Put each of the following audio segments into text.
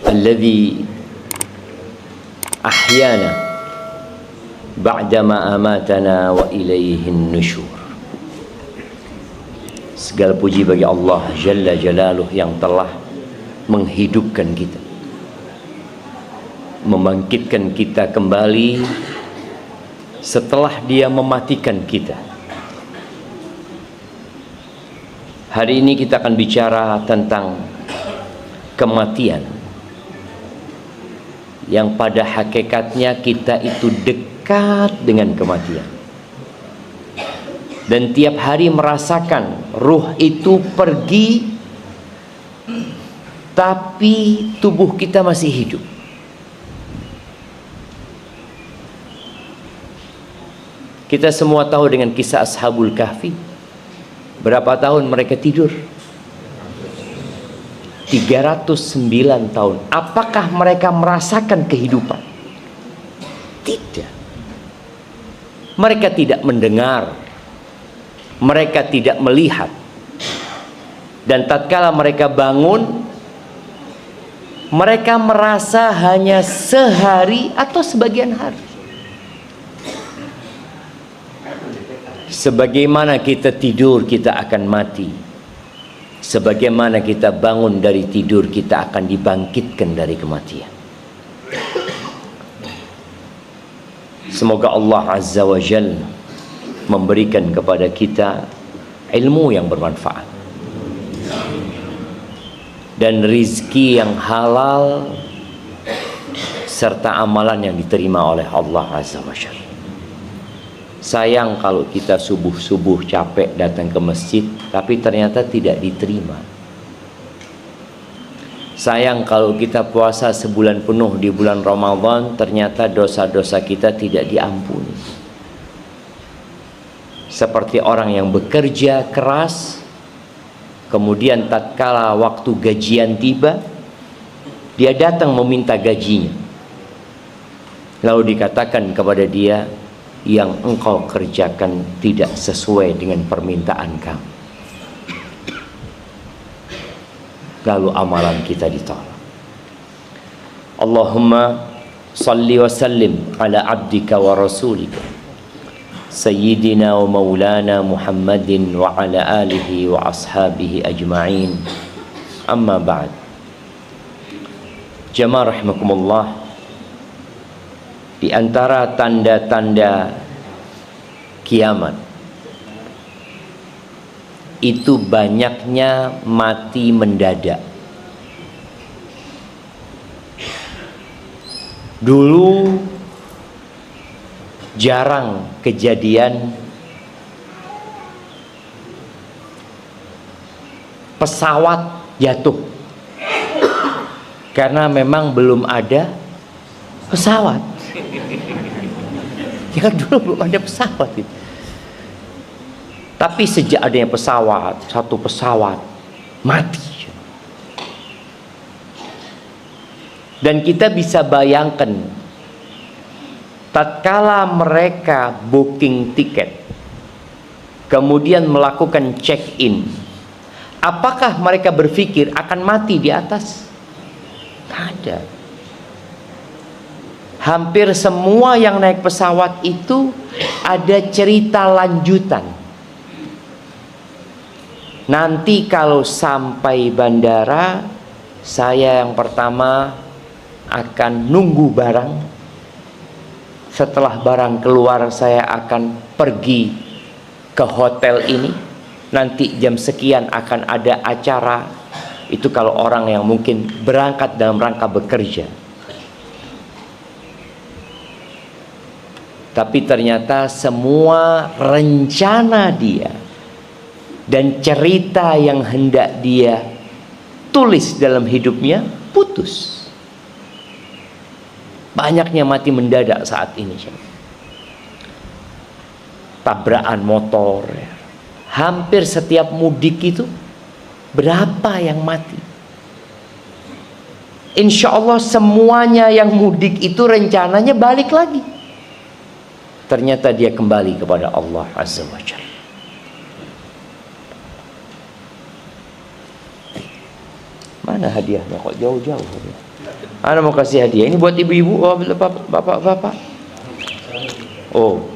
alladzi ahyana ba'dama amatana wa ilaihin nusyur. Segala puji bagi Allah Jalla Jalaluh yang telah menghidupkan kita, membangkitkan kita kembali setelah Dia mematikan kita. Hari ini kita akan bicara tentang kematian, yang pada hakikatnya kita itu dekat dengan kematian, dan tiap hari merasakan ruh itu pergi, tapi tubuh kita masih hidup. Kita semua tahu dengan kisah Ashabul Kahfi. Berapa tahun mereka tidur? 309 tahun. Apakah mereka merasakan kehidupan? Tidak. Mereka tidak mendengar, mereka tidak melihat. Dan tatkala mereka bangun, mereka merasa hanya sehari atau sebagian hari. Sebagaimana kita tidur, kita akan mati. Sebagaimana kita bangun dari tidur, kita akan dibangkitkan dari kematian. Semoga Allah Azza wa Jalla memberikan kepada kita ilmu yang bermanfaat dan rizki yang halal, serta amalan yang diterima oleh Allah Azza wa Jalla. Sayang kalau kita subuh-subuh capek datang ke masjid, tapi ternyata tidak diterima. Sayang kalau kita puasa sebulan penuh di bulan Ramadan, ternyata dosa-dosa kita tidak diampuni. Seperti orang yang bekerja keras, kemudian tatkala waktu gajian tiba, dia datang meminta gajinya. Lalu dikatakan kepada dia, yang engkau kerjakan tidak sesuai dengan permintaan kamu. Lalu amalan kita ditolak. Allahumma salli wa sallim ala abdika wa rasulika Sayyidina wa maulana Muhammadin wa ala alihi wa ashabihi ajma'in. Amma ba'd. Jamaah rahimakumullah, di antara tanda-tanda kiamat itu banyaknya mati mendadak. Dulu jarang kejadian pesawat jatuh, karena memang belum ada pesawat. Ya dulu belum ada pesawat itu. Tapi sejak adanya pesawat, satu pesawat mati. Dan kita bisa bayangkan, tatkala mereka booking tiket, kemudian melakukan check-in, apakah mereka berpikir akan mati di atas? Tidak ada. Hampir semua yang naik pesawat itu ada cerita lanjutan. Nanti kalau sampai bandara, saya yang pertama akan nunggu barang. Setelah barang keluar, saya akan pergi ke hotel ini. Nanti jam sekian akan ada acara. Itu kalau orang yang mungkin berangkat dalam rangka bekerja. Tapi ternyata semua rencana dia dan cerita yang hendak dia tulis dalam hidupnya putus. Banyaknya mati mendadak saat ini. Tabrakan motor. Hampir setiap mudik itu berapa yang mati? Insya Allah semuanya yang mudik itu rencananya balik lagi. Ternyata dia kembali kepada Allah Azza wa Jalla. Mana hadiahnya? Kok jauh-jauh hadiah? Ana mau kasih hadiah. Ini buat ibu-ibu, oh, bapak-bapak. Oh,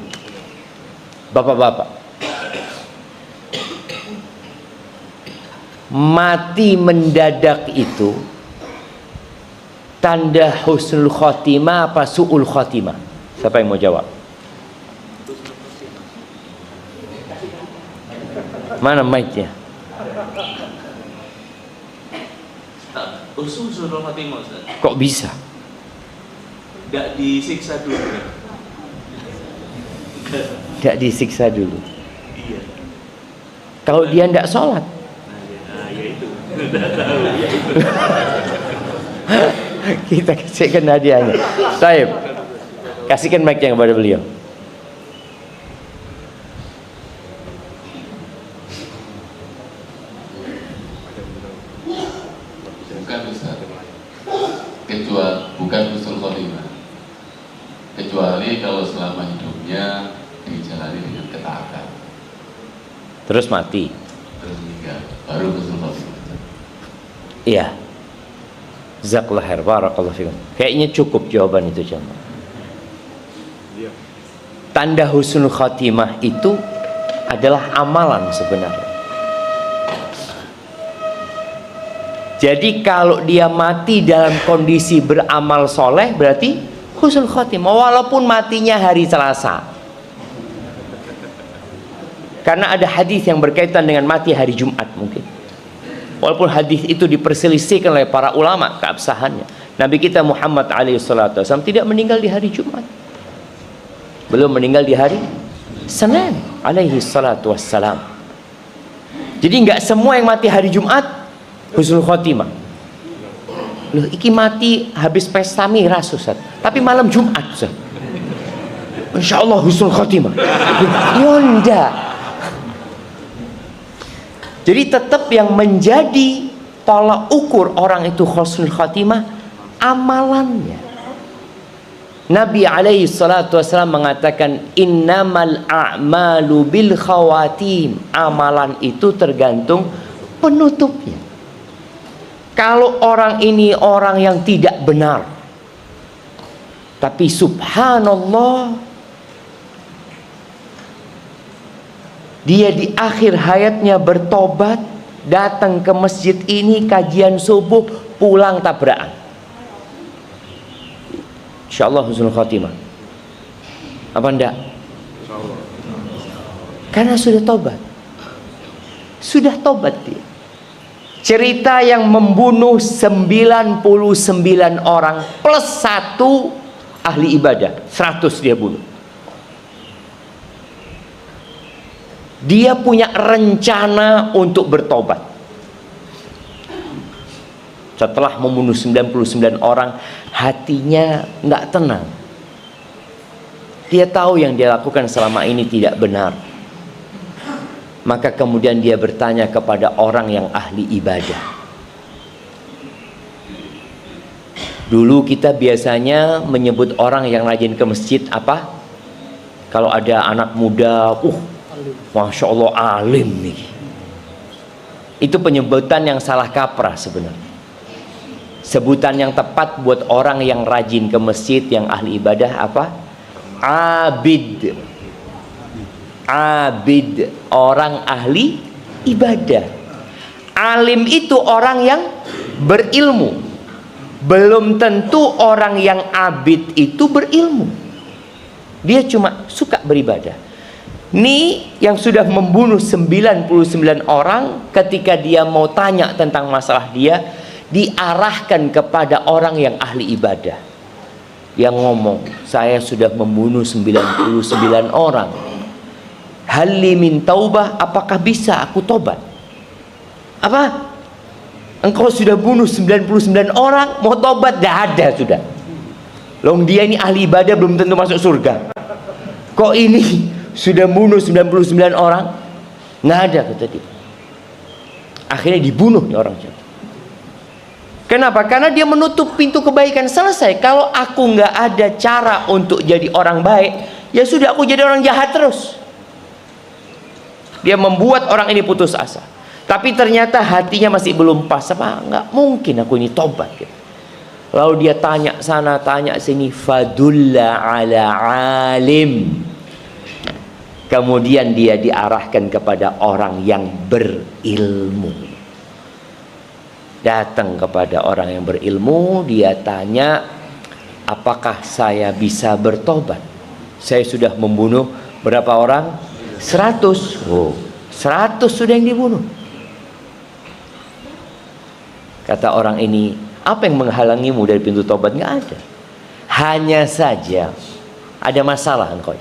bapak-bapak. Mati mendadak itu tanda husnul khotimah apa su'ul khotimah? Siapa yang mau jawab? Mana mic-nya? Husnul khotimah, Ustaz. Kok bisa? Tidak disiksa dulu. Tidak disiksa dulu. Iya. Kalau dia tidak sholat, Nah, ya itu. kita kasihkan hadiahnya. Taib, kasihkan mic-nya kepada beliau. Bukan Ustaz, bukan husnul khotimah, kecuali kalau selama hidupnya dijalani dengan ketaatan, Terus mati. terus meninggal, baru husnul khotimah. Iya. Jazakallah khair, barakallahu fikum. Kayaknya cukup jawaban itu, jemaah. Tanda husnul khatimah itu adalah amalan sebenarnya. Jadi kalau dia mati dalam kondisi beramal soleh, berarti husnul khatimah, walaupun matinya hari Selasa. Karena ada hadis yang berkaitan dengan mati hari Jumat mungkin. Walaupun hadis itu diperselisihkan oleh para ulama keabsahannya. Nabi kita Muhammad alaihissalam tidak meninggal di hari Jumat. Belum meninggal di hari Senin alaihissalam. Jadi nggak semua yang mati hari Jumat husnul khotimah. Loh, iki mati habis pesta miras, Ustaz. Tapi malam Jumat, Ustaz. Insya Allah husnul khotimah. Ya enggak. Jadi tetap yang menjadi tolak ukur orang itu husnul khotimah amalannya. Nabi alaihi salatu wasallam mengatakan innamal a'malu bil khawatim. Amalan itu tergantung penutupnya. Kalau orang ini orang yang tidak benar, tapi subhanallah dia di akhir hayatnya bertobat, datang ke masjid ini kajian subuh, pulang tabrakan. Insyaallah husnul khotimah. Apa enggak? Karena sudah tobat. Sudah tobat dia. Cerita yang membunuh 99 orang plus 1 ahli ibadah, 100 dia bunuh. Dia punya rencana untuk bertobat. Setelah membunuh 99 orang, hatinya nggak tenang. Dia tahu yang dia lakukan selama ini tidak benar. Maka kemudian dia bertanya kepada orang yang ahli ibadah. Dulu kita biasanya menyebut orang yang rajin ke masjid apa? Kalau ada anak muda, Masya Allah alim nih. Itu penyebutan yang salah kaprah sebenarnya. Sebutan yang tepat buat orang yang rajin ke masjid, yang ahli ibadah apa? Abid. Abid, orang ahli ibadah. Alim itu orang yang berilmu. Belum tentu orang yang abid itu berilmu. Dia cuma suka beribadah. Ini yang sudah membunuh 99 orang, ketika dia mau tanya tentang masalah dia, diarahkan kepada orang yang ahli ibadah. Yang ngomong, saya sudah membunuh 99 orang. Halli min taubah, apakah bisa aku tobat? Apa? Engkau sudah bunuh 99 orang, mau tobat? Dah ada sudah. Long dia ini ahli ibadah, belum tentu masuk surga. Kok ini sudah bunuh 99 orang? Nggak ada, kata dia. Akhirnya dibunuh nih orang itu. Kenapa? Karena dia menutup pintu kebaikan. Selesai. Kalau aku nggak ada cara untuk jadi orang baik, ya sudah, aku jadi orang jahat terus. Dia membuat orang ini putus asa. Tapi ternyata hatinya masih belum pas. Apa? Nggak mungkin aku ini tobat. Gitu. Lalu dia tanya sana, tanya sini, fadulla ala alim. Kemudian dia diarahkan kepada orang yang berilmu. Datang kepada orang yang berilmu, dia tanya, apakah saya bisa bertobat? Saya sudah membunuh berapa orang? 100. Oh, 100 sudah yang dibunuh. Kata orang ini, apa yang menghalangimu dari pintu tobat? Nggak ada. Hanya saja ada masalah engkau.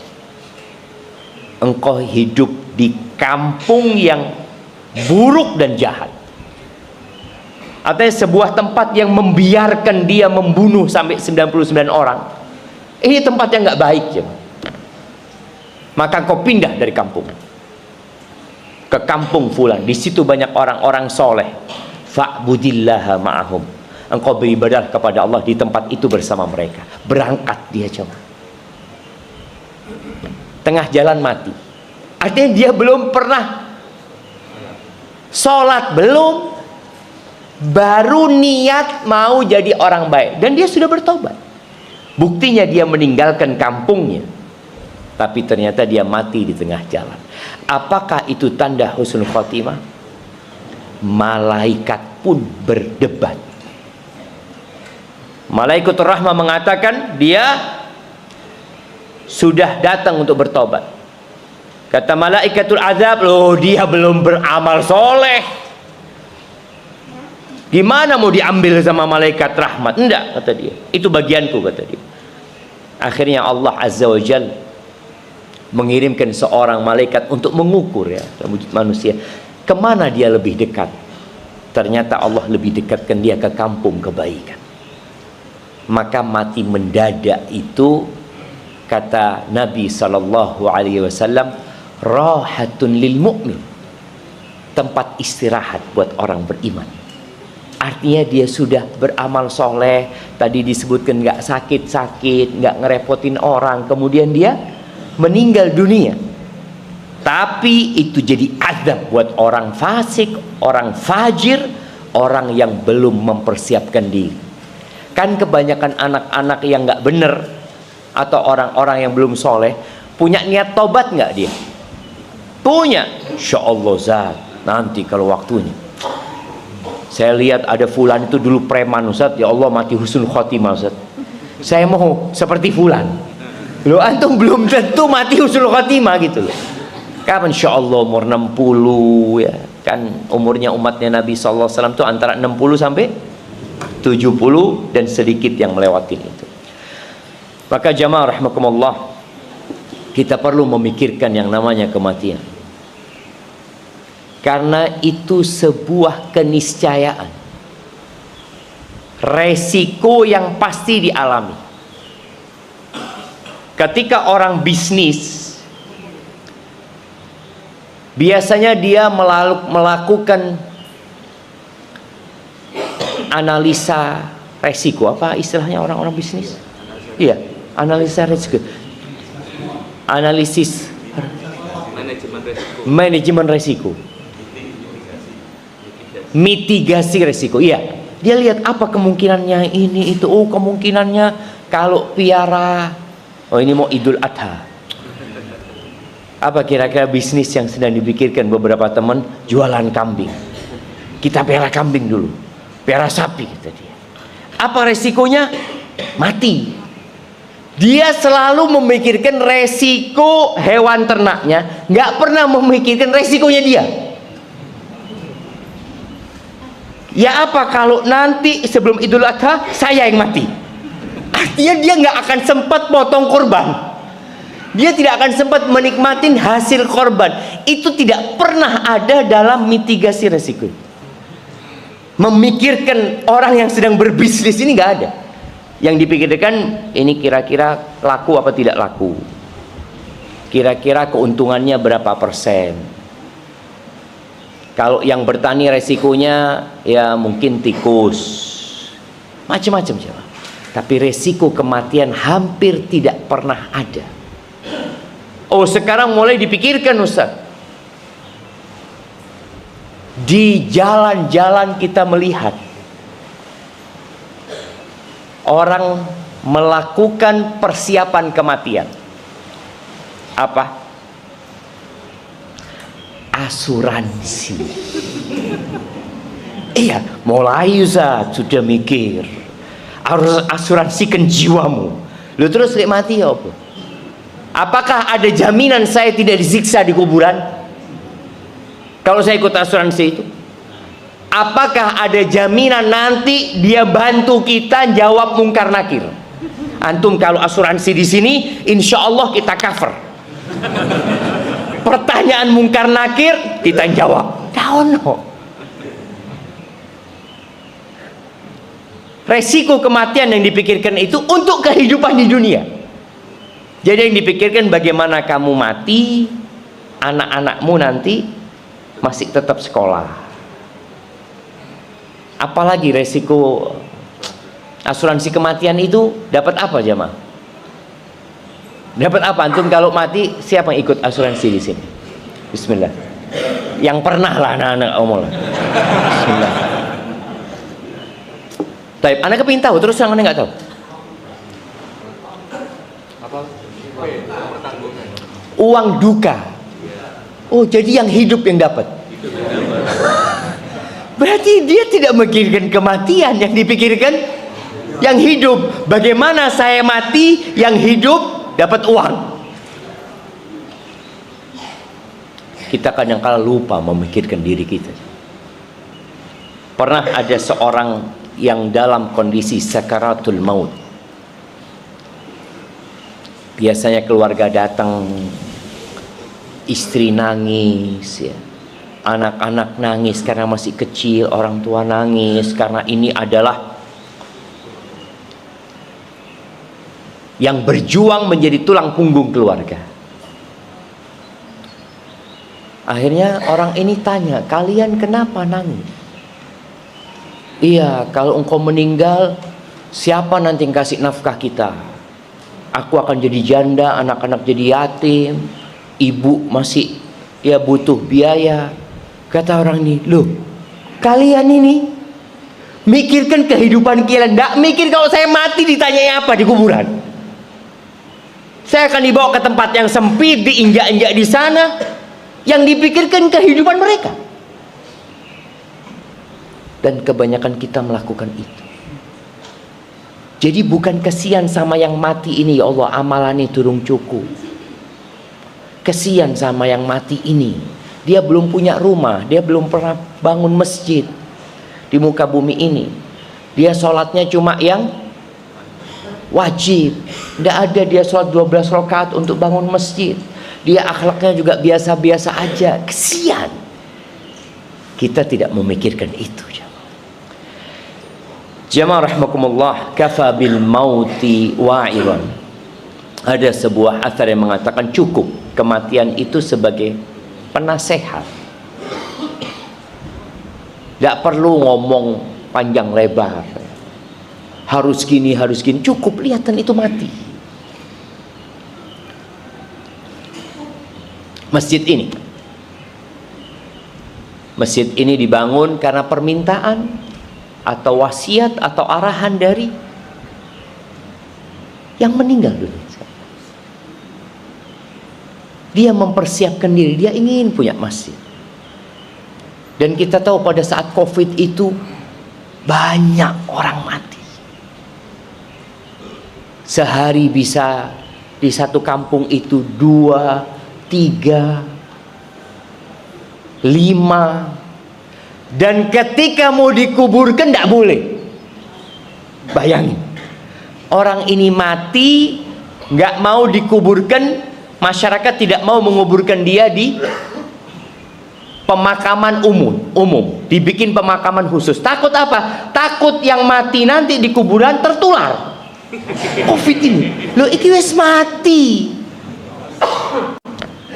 Engkau hidup di kampung yang buruk dan jahat. Artinya sebuah tempat yang membiarkan dia membunuh sampai 99 orang. Ini tempat yang nggak baik ya. Maka kau pindah dari kampung ke kampung fulan. Di situ banyak orang-orang soleh. Fa'budillaha ma'ahum. Engkau beribadah kepada Allah di tempat itu bersama mereka. Berangkat dia coba. Tengah jalan mati. Artinya dia belum pernah sholat, belum. Baru niat mau jadi orang baik. Dan dia sudah bertobat. Buktinya dia meninggalkan kampungnya. Tapi ternyata dia mati di tengah jalan. Apakah itu tanda husnul khotimah? Malaikat pun berdebat. Malaikatur rahmah mengatakan dia sudah datang untuk bertobat. Kata malaikatul azab, loh dia belum beramal soleh. Gimana mau diambil sama malaikat rahmat? Enggak, kata dia. Itu bagianku, kata dia. Akhirnya Allah Azza wa Jalla mengirimkan seorang malaikat untuk mengukur ya wujud manusia. Kemana dia lebih dekat? Ternyata Allah lebih dekatkan dia ke kampung kebaikan. Maka mati mendadak itu, kata Nabi SAW, rahatun lil mu'min, tempat istirahat buat orang beriman. Artinya dia sudah beramal soleh. Tadi disebutkan nggak sakit-sakit, nggak ngerepotin orang. Kemudian dia meninggal dunia. Tapi itu jadi azab buat orang fasik, orang fajir, orang yang belum mempersiapkan diri. Kan kebanyakan anak-anak yang nggak bener atau orang-orang yang belum soleh punya niat tobat nggak dia? Punya. Insya Allah Zat, nanti kalau waktunya. Saya lihat ada fulan itu dulu preman Ustaz, ya Allah mati husnul khotimah Ustaz. Saya mau seperti fulan. Loh antum belum tentu mati husnul khotimah gitu loh. Kapan insya Allah umur 60 ya. Kan umurnya umatnya Nabi SAW itu antara 60 sampai 70 dan sedikit yang melewati itu. Maka jamaah rahimakumullah, kita perlu memikirkan yang namanya kematian. Karena itu sebuah keniscayaan. Resiko yang pasti dialami. Ketika orang bisnis, biasanya dia melakukan analisa resiko. Apa istilahnya orang-orang bisnis? Iya, analisa resiko. Analisis manajemen resiko. Mitigasi resiko. Iya, dia lihat apa kemungkinannya ini itu. Oh, kemungkinannya kalau piara, oh ini mau Idul Adha. Apa kira-kira bisnis yang sedang dipikirkan beberapa teman? Jualan kambing. Kita piara kambing dulu, piara sapi, kata dia. Apa resikonya? Mati. Dia selalu memikirkan resiko hewan ternaknya, nggak pernah memikirkan resikonya dia. Ya apa kalau nanti sebelum Idul Adha saya yang mati? Artinya dia nggak akan sempat potong korban. Dia tidak akan sempat menikmati hasil korban. Itu tidak pernah ada dalam mitigasi resiko. Memikirkan orang yang sedang berbisnis ini nggak ada. Yang dipikirkan ini kira-kira laku apa tidak laku. Kira-kira keuntungannya berapa persen. Kalau yang bertani resikonya ya mungkin tikus. Macam-macam coba. Tapi resiko kematian hampir tidak pernah ada. Oh sekarang mulai dipikirkan Ustaz. Di jalan-jalan kita melihat orang melakukan persiapan kematian. Apa? Asuransi. Iya, mulai Ustaz sudah mikir. Harus asuransikan jiwamu. Lu terus kayak mati ya apa? Apakah ada jaminan saya tidak disiksa di kuburan? Kalau saya ikut asuransi itu, apakah ada jaminan nanti dia bantu kita jawab mungkar nakir? Antum kalau asuransi di sini, insya Allah kita cover. Pertanyaan mungkar nakir kita jawab. Tahu. Resiko kematian yang dipikirkan itu untuk kehidupan di dunia. Jadi yang dipikirkan bagaimana kamu mati, anak-anakmu nanti masih tetap sekolah. Apalagi resiko asuransi kematian itu dapat apa jemaah? Dapat apa? Antum kalau mati siapa yang ikut asuransi di sini? Bismillah. Yang pernah lah anak-anak omol. Bismillah. Baik, anak kepingin tahu terus yang anak nggak tahu. Uang duka. Oh, jadi yang hidup yang dapat. Berarti dia tidak memikirkan kematian, yang dipikirkan yang hidup. Bagaimana saya mati, yang hidup dapat uang. Kita kadang-kala lupa memikirkan diri kita. Pernah ada seorang yang dalam kondisi sakaratul maut. Biasanya keluarga datang, istri nangis ya. Anak-anak nangis karena masih kecil, orang tua nangis karena ini adalah yang berjuang menjadi tulang punggung keluarga. Akhirnya orang ini tanya, kalian kenapa nangis? Iya, kalau engkau meninggal, siapa nanti yang kasih nafkah kita? Aku akan jadi janda, anak-anak jadi yatim, ibu masih ya butuh biaya. Kata orang ini, loh, kalian ini mikirkan kehidupan kalian, nggak mikir kalau saya mati ditanyai apa di kuburan. Saya akan dibawa ke tempat yang sempit, diinjak-injak di sana. Yang dipikirkan kehidupan mereka. Dan kebanyakan kita melakukan itu. Jadi bukan kesian sama yang mati ini, ya Allah, amalannya turun cukup. Kesian sama yang mati ini, dia belum punya rumah, dia belum pernah bangun masjid di muka bumi ini. Dia sholatnya cuma yang wajib. Tidak ada dia sholat 12 rakaat untuk bangun masjid. Dia akhlaknya juga biasa-biasa aja. Kesian. Kita tidak memikirkan itu. Jamaah rahimakumullah, kafa bil mauti wa'idan. Ada sebuah athar yang mengatakan cukup kematian itu sebagai penasehat. Tidak perlu ngomong panjang lebar. Harus gini, harus gini. Cukup lihatan itu mati. Masjid ini dibangun karena permintaan atau wasiat atau arahan dari yang meninggal dunia. Dia mempersiapkan diri, dia ingin punya masjid. Dan kita tahu pada saat Covid itu banyak orang mati. Sehari bisa di satu kampung itu 2, 3, 5. Dan ketika mau dikuburkan tidak boleh. Bayangin, orang ini mati, nggak mau dikuburkan, masyarakat tidak mau menguburkan dia di pemakaman umum, dibikin pemakaman khusus. Takut apa? Takut yang mati nanti di kuburan tertular Covid ini. Loh, iki wis mati.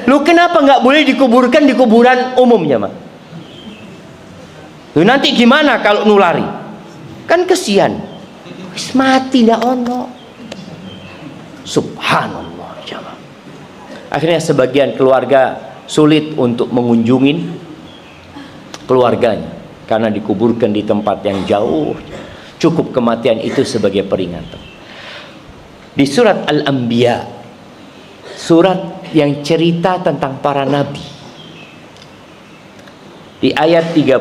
Loh, kenapa nggak boleh dikuburkan di kuburan umumnya, Mak? Loh, nanti gimana kalau nulari? Kan kesian. Wis mati ndak ono. Subhanallah, jamaah. Akhirnya sebagian keluarga sulit untuk mengunjungi keluarganya karena dikuburkan di tempat yang jauh. Cukup kematian itu sebagai peringatan. Di surat Al-Anbiya, surat yang cerita tentang para nabi, di ayat 35,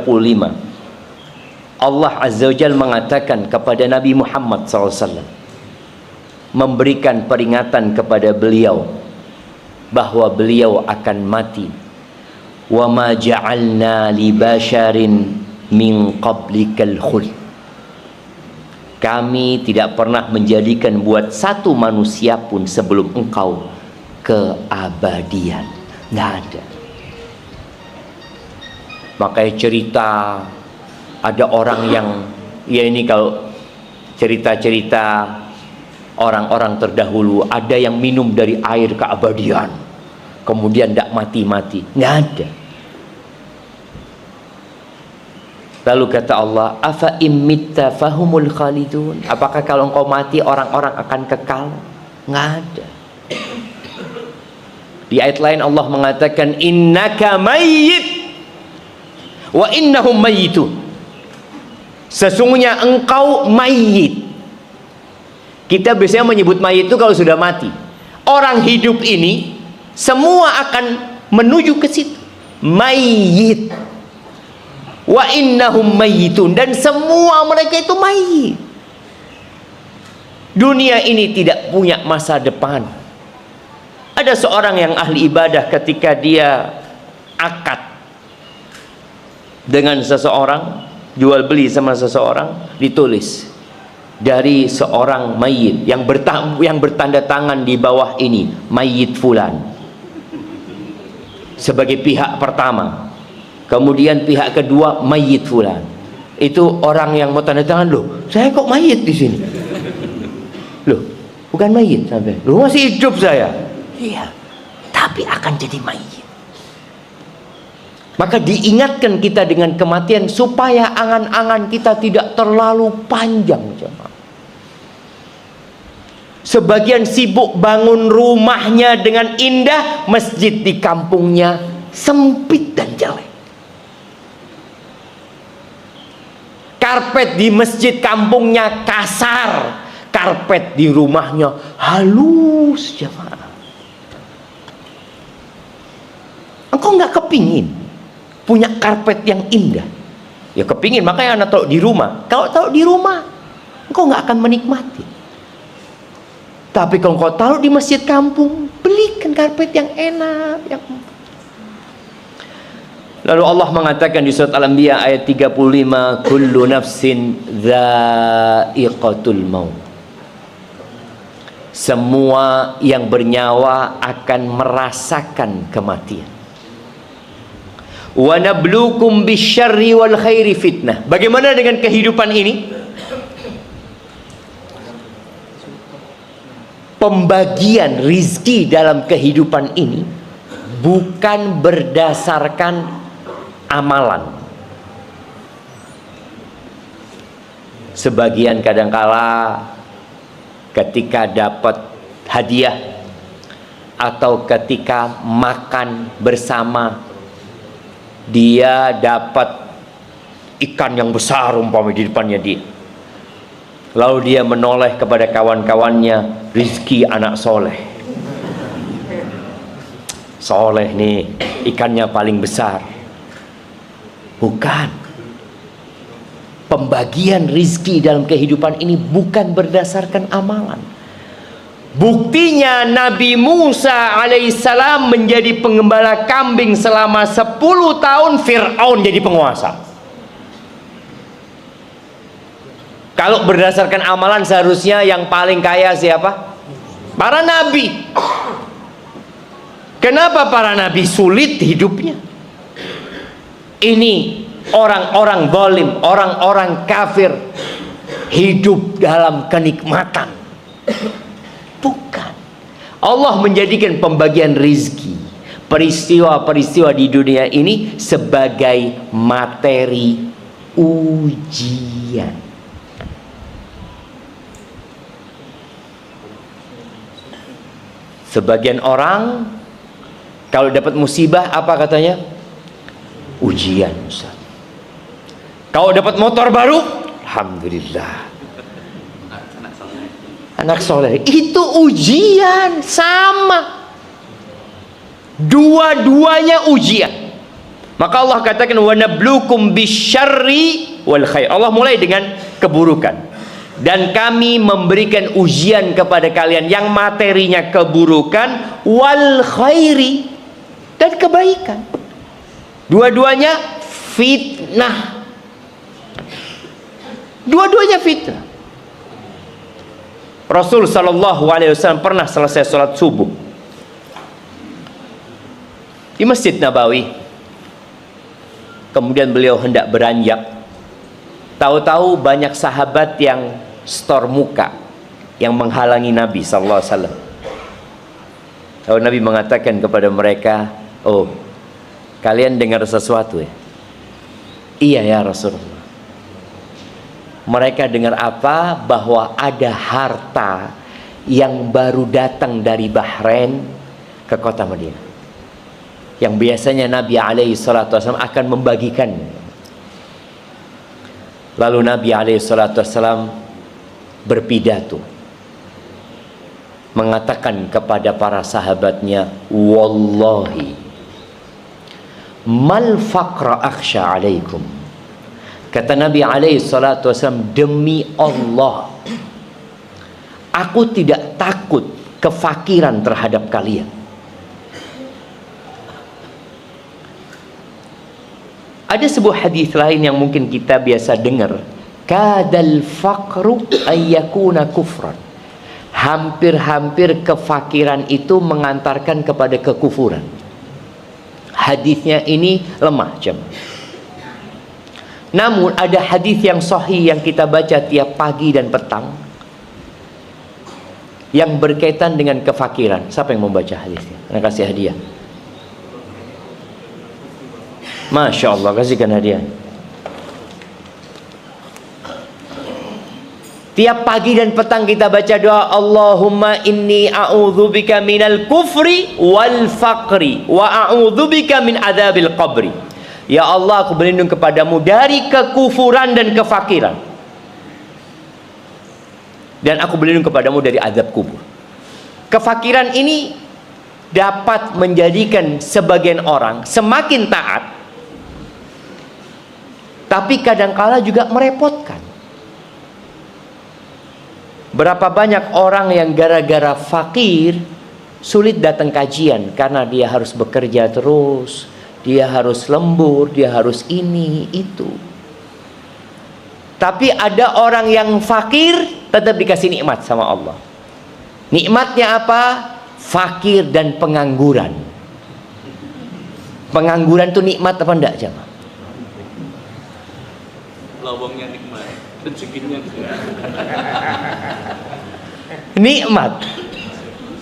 Allah Azza wa Jalla mengatakan kepada Nabi Muhammad SAW, memberikan peringatan kepada beliau bahwa beliau akan mati. Wa ma ja'alna li basharin min qablikal khuld. Kami tidak pernah menjadikan buat satu manusia pun sebelum engkau keabadian. Nggak ada. Makanya cerita ada orang yang, ya ini kalau cerita-cerita orang-orang terdahulu, ada yang minum dari air keabadian kemudian tidak mati-mati. Nggak ada. Lalu kata Allah, afa immitta fahumul khalidun. Apakah kalau engkau mati orang-orang akan kekal? Nggak ada. Di ayat lain Allah mengatakan, innaka mayyit wa innahum mayyitun. Sesungguhnya engkau mayyit. Kita biasanya menyebut mayit itu kalau sudah mati. Orang hidup ini semua akan menuju ke situ. Mayyit. Wa innahum mayyitun, dan semua mereka itu mayit. Dunia ini tidak punya masa depan. Ada seorang yang ahli ibadah, ketika dia akad dengan seseorang, jual beli sama seseorang, ditulis dari seorang mayit yang bertanda tangan di bawah ini, mayit fulan, sebagai pihak pertama. Kemudian pihak kedua, mayit fulan. Itu orang yang mau tanda tangan, loh, saya kok mayit di sini? Loh, bukan mayit sampai. Loh, masih hidup saya. Iya, tapi akan jadi mayit. Maka diingatkan kita dengan kematian supaya angan-angan kita tidak terlalu panjang, jemaah. Sebagian sibuk bangun rumahnya dengan indah, masjid di kampungnya sempit dan jelek. Karpet di masjid kampungnya kasar, karpet di rumahnya halus, jemaah. Engkau nggak kepingin punya karpet yang indah? Ya kepingin, makanya anak taruh di rumah. Kalau taruh di rumah, engkau nggak akan menikmati. Tapi kalau engkau taruh di masjid kampung, belikan karpet yang enak, yang... Lalu Allah mengatakan di surat Al-Anbiya ayat 35, kullu nafsin dha'iqatul maut. Semua yang bernyawa akan merasakan kematian. Wa nabluukum bisyarri wal khairi fitnah. Bagaimana dengan kehidupan ini? Pembagian rizki dalam kehidupan ini bukan berdasarkan amalan. Sebagian kadangkala ketika dapat hadiah atau ketika makan bersama, dia dapat ikan yang besar umpamanya di depannya dia, lalu dia menoleh kepada kawan-kawannya, rizki anak soleh. Soleh nih, ikannya paling besar. Bukan. Pembagian rizki dalam kehidupan ini bukan berdasarkan amalan. Buktinya Nabi Musa alaihissalam menjadi penggembala kambing selama 10 tahun, Fir'aun jadi penguasa. Kalau berdasarkan amalan seharusnya yang paling kaya siapa? Para nabi. Kenapa para nabi sulit hidupnya? Ini orang-orang zalim, orang-orang kafir hidup dalam kenikmatan. Bukan. Allah menjadikan pembagian rizki, peristiwa-peristiwa di dunia ini sebagai materi ujian. Sebagian orang kalau dapat musibah apa katanya? Ujian, Ustaz. Kalau dapat motor baru, alhamdulillah. anak soleh. Itu ujian, sama. Dua-duanya ujian. Maka Allah katakan wa nabluukum bisyarri wal khair. Allah mulai dengan keburukan. Dan kami memberikan ujian kepada kalian yang materinya keburukan wal khairi, dan kebaikan. Dua-duanya fitnah. Dua-duanya fitnah. Rasul sallallahu alaihi wasallam pernah selesai sholat subuh di Masjid Nabawi. Kemudian beliau hendak beranjak. Tahu-tahu banyak sahabat yang stor muka, yang menghalangi Nabi sallallahu alaihi wasallam. Lalu Nabi mengatakan kepada mereka, "Oh, kalian dengar sesuatu ya?" "Iya ya Rasulullah." Mereka dengar apa? Bahwa ada harta yang baru datang dari Bahrain ke kota Madinah, yang biasanya Nabi SAW akan membagikan. Lalu Nabi SAW berpidato, mengatakan kepada para sahabatnya, "Wallahi mal faqra akhsha alaikum." Kata Nabi SAW, demi Allah, aku tidak takut kefakiran terhadap kalian. Ada sebuah hadis lain yang mungkin kita biasa dengar, kadal faqru ayyakuna kufran. Hampir-hampir kefakiran itu mengantarkan kepada kekufuran. Hadisnya ini lemah, jemaah. Namun ada hadis yang sahih yang kita baca tiap pagi dan petang yang berkaitan dengan kefakiran. Siapa yang membaca hadisnya? Saya kasih hadiah. Masya Allah, kasihkan hadiah. Tiap pagi dan petang kita baca doa, Allahumma inni a'udzubika minal kufri wal faqri wa a'udzubika min adzabil qabri. Ya Allah, aku berlindung kepadamu dari kekufuran dan kefakiran, dan aku berlindung kepadamu dari azab kubur. Kefakiran ini dapat menjadikan sebagian orang semakin taat, tapi kadangkala juga merepotkan. Berapa banyak orang yang gara-gara fakir sulit datang kajian karena dia harus bekerja terus, dia harus lembur, dia harus ini itu. Tapi ada orang yang fakir tetap dikasih nikmat sama Allah. Nikmatnya apa? Fakir dan pengangguran. Pengangguran itu nikmat apa enggak, jemaah? Lawangnya nikmat, rezekinya nikmat.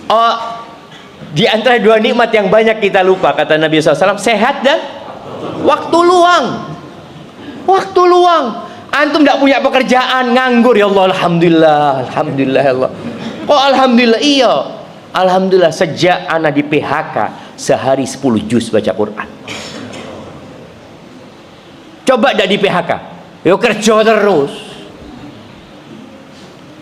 Oh, di antara dua nikmat yang banyak kita lupa, kata Nabi SAW, sehat dan waktu luang. Waktu luang. Antum tidak punya pekerjaan, nganggur, ya Allah, alhamdulillah, alhamdulillah, ya Allah. Oh alhamdulillah, iya, alhamdulillah, sejak anak di PHK sehari 10 juz baca Quran. Coba tidak di PHK, yo kerja terus.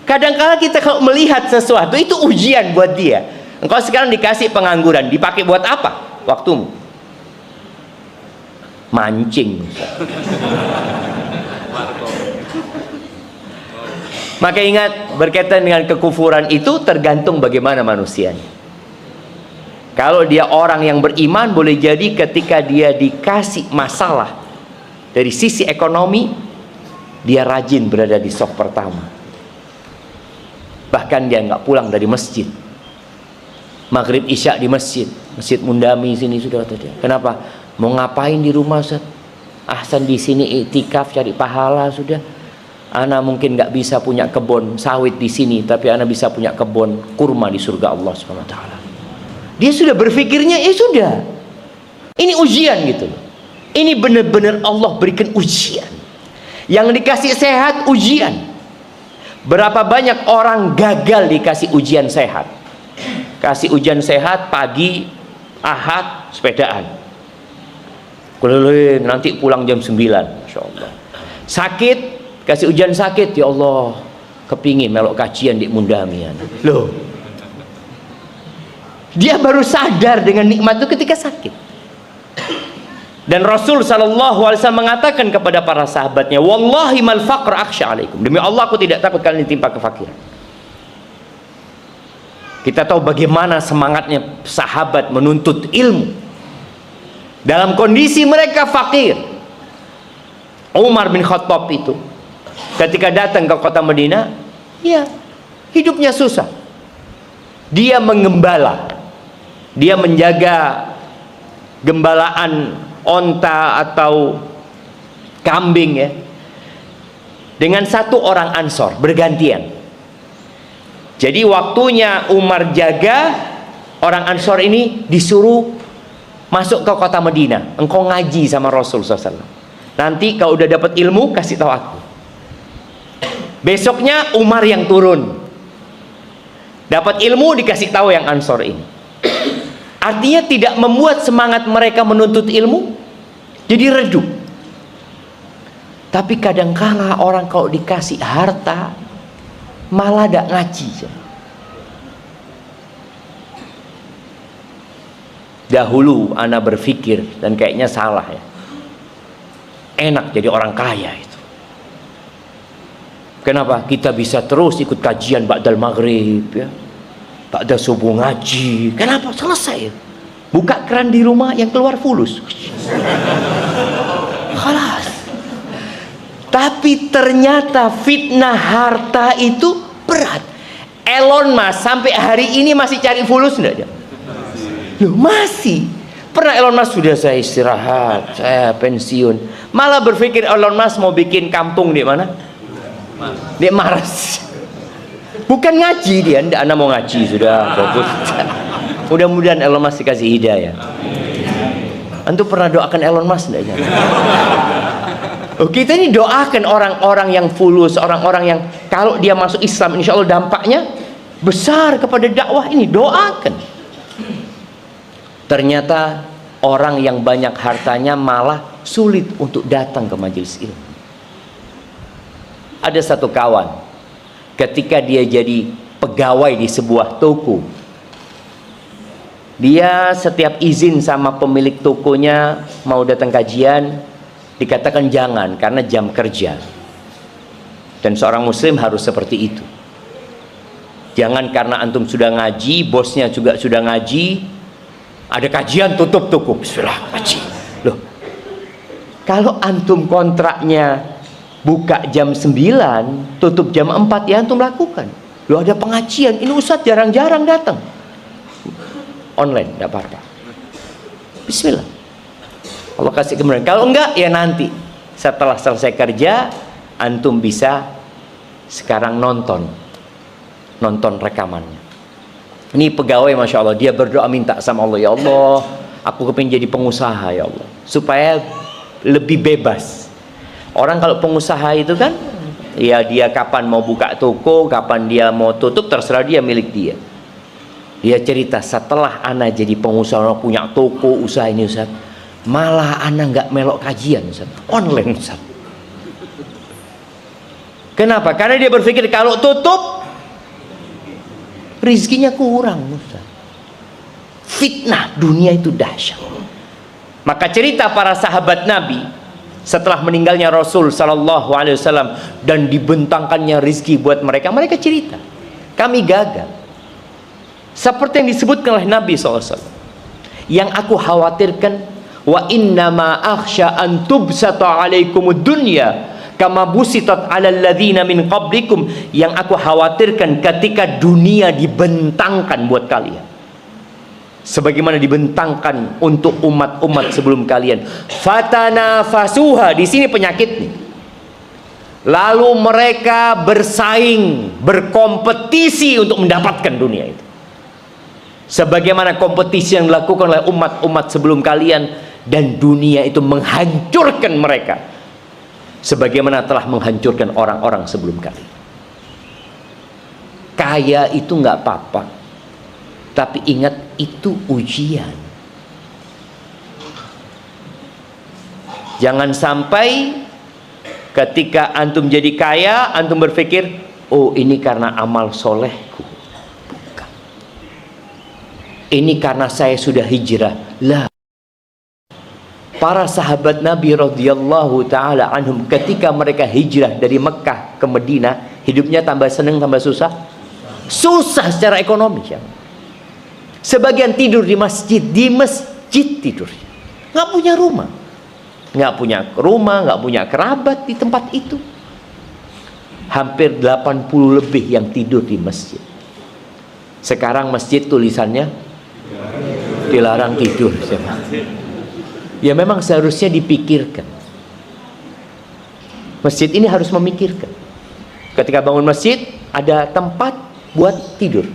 Kadang-kala kita kalau melihat sesuatu itu ujian buat dia. Engkau sekarang dikasih pengangguran, dipakai buat apa waktumu? Mancing. Maka ingat, berkaitan dengan kekufuran itu tergantung bagaimana manusianya. Kalau dia orang yang beriman, boleh jadi ketika dia dikasih masalah dari sisi ekonomi, dia rajin berada di saf pertama. Bahkan dia nggak pulang dari masjid. Maghrib Isya di masjid, Masjid Mundami sini sudah kata dia. Kenapa? Mau ngapain di rumah, Ustaz? Ahsan di sini iktikaf cari pahala sudah. Ana mungkin nggak bisa punya kebun sawit di sini, tapi ana bisa punya kebun kurma di surga Allah Subhanahu wa taala. Dia sudah berpikirnya, sudah. Ini ujian gitu loh. Ini benar-benar Allah berikan ujian. Yang dikasih sehat ujian. Berapa banyak orang gagal dikasih ujian sehat? Kasih ujian sehat pagi Ahad sepedaan. Keliling nanti pulang jam 9, Masya Allah. Sakit, kasih ujian sakit, ya Allah. kepingin melok kajian di Mundamian. Loh, dia baru sadar dengan nikmat itu ketika sakit. Dan Rasul SAW mengatakan kepada para sahabatnya, wallahi mal faqr akhsha alaikum, demi Allah aku tidak takut kalian ditimpa kefakiran. Kita tahu bagaimana semangatnya sahabat menuntut ilmu dalam kondisi mereka fakir. Umar bin Khattab itu ketika datang ke kota Madinah, ya, hidupnya susah. Dia menggembala, dia menjaga gembalaan onta atau kambing, ya, dengan satu orang Ansor bergantian. Jadi waktunya Umar jaga, orang Ansor ini disuruh masuk ke kota Madinah. Engkau ngaji sama Rasul SAW. Nanti kalau udah dapat ilmu kasih tahu aku. Besoknya Umar yang turun, dapat ilmu dikasih tahu yang Ansor ini. Artinya tidak membuat semangat mereka menuntut ilmu jadi redup. Tapi kadangkala orang kalau dikasih harta malah tidak ngaji. Dahulu ana berpikir, dan kayaknya salah, ya, enak jadi orang kaya itu. Kenapa? Kita bisa terus ikut kajian ba'dal maghrib, ya, ba'da subuh ngaji. Kenapa? Selesai. Buka keran di rumah yang keluar fulus. Khalas. Tapi ternyata fitnah harta itu berat. Elon Musk sampai hari ini masih cari fulus enggak ya? Loh, masih. Pernah Elon Musk sudah saya istirahat, saya pensiun. Malah berpikir Elon Musk mau bikin kampung di mana? Di Mars. Bukan ngaji dia, enggak, anak mau ngaji sudah fokus. Mudah-mudahan Elon Musk dikasih hidayah. Antum pernah doakan Elon Musk enggak? Oh, kita ini doakan orang-orang yang fulus, orang-orang yang kalau dia masuk Islam insya Allah dampaknya besar kepada dakwah ini, doakan. Ternyata orang yang banyak hartanya malah sulit untuk datang ke majelis ilmu. Ada satu kawan, ketika dia jadi pegawai di sebuah toko, dia setiap izin sama pemilik tokonya mau datang kajian, dikatakan jangan karena jam kerja. Dan seorang muslim harus seperti itu. Jangan karena antum sudah ngaji, bosnya juga sudah ngaji, ada kajian tutup toko, bismillah ngaji. Loh, kalau antum kontraknya buka jam 9, tutup jam 4, ya antum lakukan. Loh, ada pengajian, ini ustadz jarang-jarang datang. Online, tidak apa-apa. Bismillah, Allah kasih kemudian. Kalau enggak, ya nanti setelah selesai kerja antum bisa sekarang nonton rekamannya. Ini pegawai, masya Allah, dia berdoa minta sama Allah, ya Allah, aku kepingin jadi pengusaha ya Allah, supaya lebih bebas. Orang kalau pengusaha itu kan, ya dia kapan mau buka toko, kapan dia mau tutup, terserah dia, milik dia. Dia cerita, setelah ana jadi pengusaha, punya toko usaha ini Ustaz, malah ana nggak melok kajian Ustaz, online Ustaz. Kenapa? Karena dia berpikir kalau tutup rizkinya kurang Ustaz. Fitnah dunia itu dahsyat. Maka cerita para sahabat Nabi setelah meninggalnya Rasul Sallallahu Alaihi Wasallam dan dibentangkannya rizki buat mereka, mereka cerita, kami gagal. Seperti yang disebutkan oleh Nabi SAW. Yang aku khawatirkan, wa innama akhsha an tubsata alaikumud dunya kama busitat alal ladzina min qablikum. Yang aku khawatirkan ketika dunia dibentangkan buat kalian, sebagaimana dibentangkan untuk umat-umat sebelum kalian. Fatanafasuha, di sini penyakit nih. Lalu mereka bersaing, berkompetisi untuk mendapatkan dunia itu. Sebagaimana kompetisi yang dilakukan oleh umat-umat sebelum kalian, dan dunia itu menghancurkan mereka sebagaimana telah menghancurkan orang-orang sebelum kalian. Kaya itu nggak apa-apa, tapi ingat itu ujian. Jangan sampai ketika antum jadi kaya, antum berpikir oh ini karena amal solehku. Bukan. Ini karena saya sudah hijrah. Lah. Para sahabat Nabi radhiyallahu taala anhum ketika mereka hijrah dari Mekah ke Madinah, hidupnya tambah senang tambah susah? Susah secara ekonomi ya. Sebagian tidur di masjid tidur. Nggak punya rumah, nggak punya kerabat di tempat itu. Hampir 80 lebih yang tidur di masjid. Sekarang masjid tulisannya dilarang tidur. Ya memang seharusnya dipikirkan. Masjid ini harus memikirkan. Ketika bangun masjid, ada tempat buat tidur.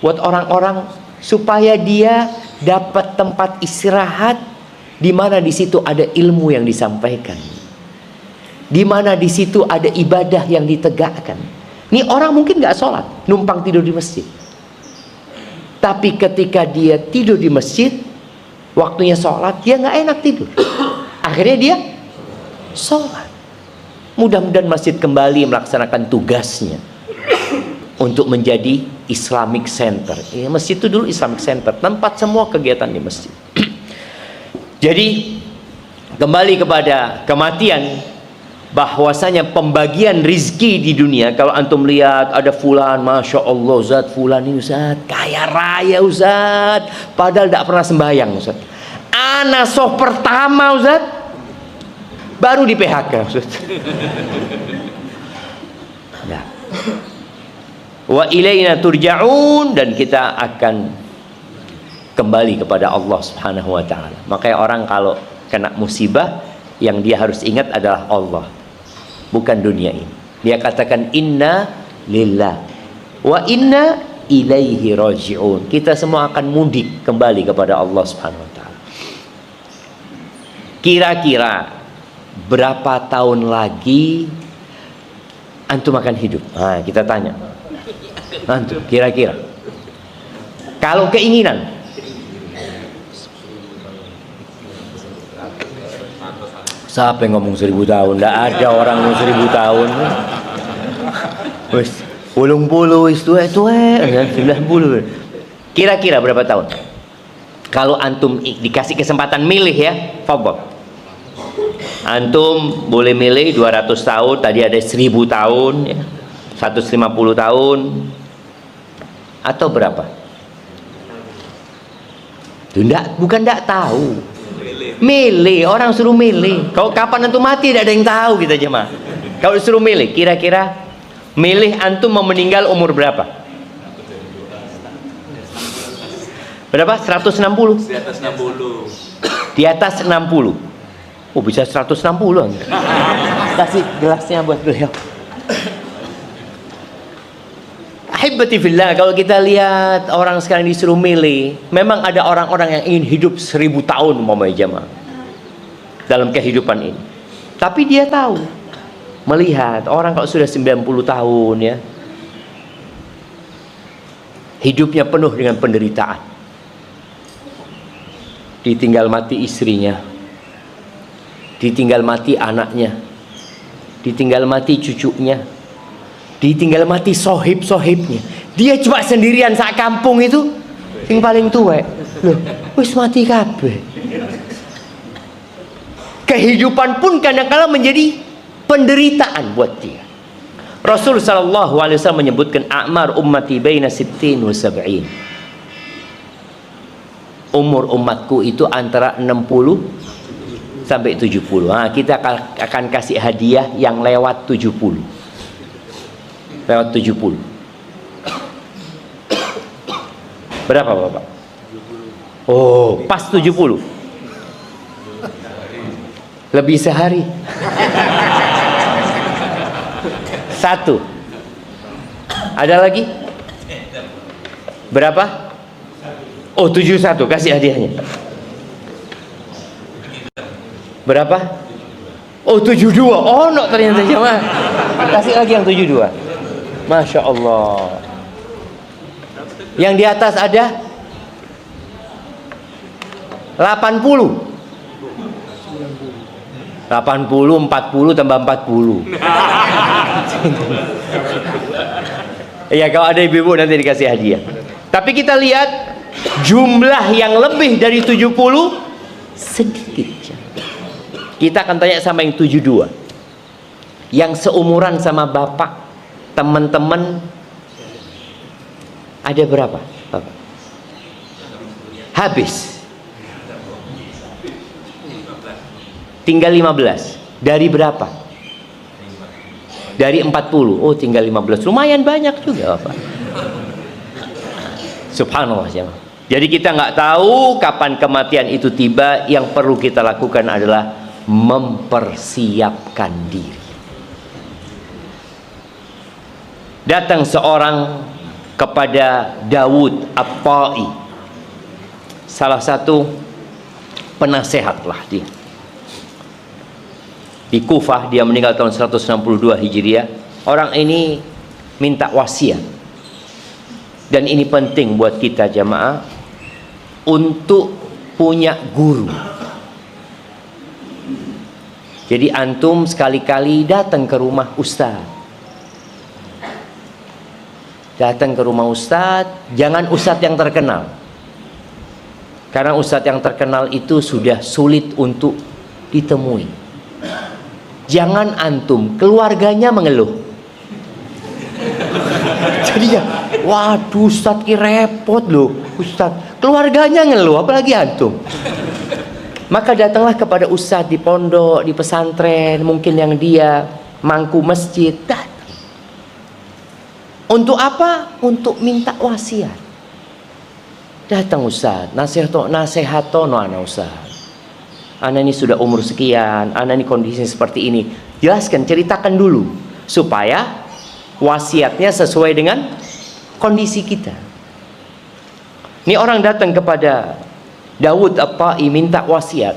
Buat orang-orang supaya dia dapat tempat istirahat, di mana di situ ada ilmu yang disampaikan, di mana di situ ada ibadah yang ditegakkan. Ini orang mungkin nggak sholat, numpang tidur di masjid. Tapi ketika dia tidur di masjid, waktunya sholat, dia nggak enak tidur. Akhirnya dia sholat. Mudah-mudahan masjid kembali melaksanakan tugasnya untuk menjadi Islamic Center. Ya, masjid itu dulu Islamic Center, tempat semua kegiatan di masjid. Jadi kembali kepada kematian, bahwasanya pembagian rizki di dunia. Kalau antum lihat ada fulan, masya Allah Ustaz, fulan ini Ustaz kaya raya Ustaz, padahal tidak pernah sembahyang Ustaz. Ana soh pertama Ustaz, baru di PHK Ustaz. Nah. Wa ilaina turja'un, dan kita akan kembali kepada Allah Subhanahu wa taala. Makanya orang kalau kena musibah, yang dia harus ingat adalah Allah, bukan dunia ini. Dia katakan inna lillah wa inna ilaihi raji'un. Kita semua akan mudik kembali kepada Allah Subhanahu wa taala. Kira-kira berapa tahun lagi antum akan hidup? Nah, kita tanya. Antum kira-kira. Kalau keinginan, siapa yang ngomong 1000 tahun? Tidak ada orang ngomong 1000 tahun. Wes, 80 wis tuwe-tuwe, 90. Kira-kira berapa tahun? Kalau antum dikasih kesempatan milih ya, fadhol. Antum boleh milih 200 tahun, tadi ada 1000 tahun ya, 150 tahun, atau berapa? Bukan tidak tahu. Milih, orang suruh milih. Kalau kapan antum mati tidak ada yang tahu kita jemaah. Kalau suruh milih, kira-kira milih antum mau meninggal umur berapa? Berapa? 160? Di atas 60. Di atas 60. Oh, bisa 160. Kasih gelasnya buat beliau. Ahibati fillah, kalau kita lihat orang sekarang disuruh milih, memang ada orang-orang yang ingin hidup 1000 tahun umpamanya jemaah dalam kehidupan ini. Tapi dia tahu, melihat orang kalau sudah 90 tahun ya, hidupnya penuh dengan penderitaan. Ditinggal mati istrinya, ditinggal mati anaknya, ditinggal mati cucunya, ditinggal mati sohib-sohibnya. Dia cuma sendirian sak kampung itu, yang paling tua. Loh, wis mati kabeh. Kehidupan pun kadang-kala menjadi penderitaan buat dia. Rasul sallallahu alaihi wasallam menyebutkan a'mar ummati baina 60 wa 70. Umur umatku itu antara 60 sampai 70. Nah, kita akan kasih hadiah yang lewat 70. Lewat 70. Berapa Bapak? Oh, pas 70. Lebih sehari. Satu. Ada lagi? Berapa? Oh, 71. Kasih hadiahnya. Berapa? Oh, 72. Oh, no, ternyata jemaah. Kasih lagi yang 72. Masya Allah. Yang di atas ada 80. 80, 40 tambah 40. Ya, kalau ada ibu-ibu nanti dikasih hadiah. Tapi kita lihat jumlah yang lebih dari 70 sedikit. Kita akan tanya sama yang 72, yang seumuran sama bapak, teman-teman, ada berapa bapak? Habis. Tinggal 15. Dari berapa? Dari 40. Oh, tinggal 15. Lumayan banyak juga bapak. Subhanallah ya. Jadi kita nggak tahu kapan kematian itu tiba. Yang perlu kita lakukan adalah mempersiapkan diri. Datang seorang kepada Dawud At-Ta'i, salah satu penasehat lah dia. Di Kufah, dia meninggal tahun 162 Hijriah. Orang ini minta wasiat. Dan ini penting buat kita jamaah, untuk punya guru. Jadi antum sekali-kali datang ke rumah ustaz. Datang ke rumah ustaz, jangan ustaz yang terkenal. Karena ustaz yang terkenal itu sudah sulit untuk ditemui. Jangan antum, keluarganya mengeluh. Jadi ya, waduh ustaz ki repot loh, ustaz. Keluarganya ngeluh, apalagi antum. Maka datanglah kepada ustaz di pondok, di pesantren, mungkin yang dia mangku masjid. Datang. Untuk apa? Untuk minta wasiat. Datang ustaz, nasihatono ana ustaz. Ana ini sudah umur sekian, ana ini kondisinya seperti ini. Jelaskan, ceritakan dulu supaya wasiatnya sesuai dengan kondisi kita. Ini orang datang kepada Dawud At-Ta'i minta wasiat.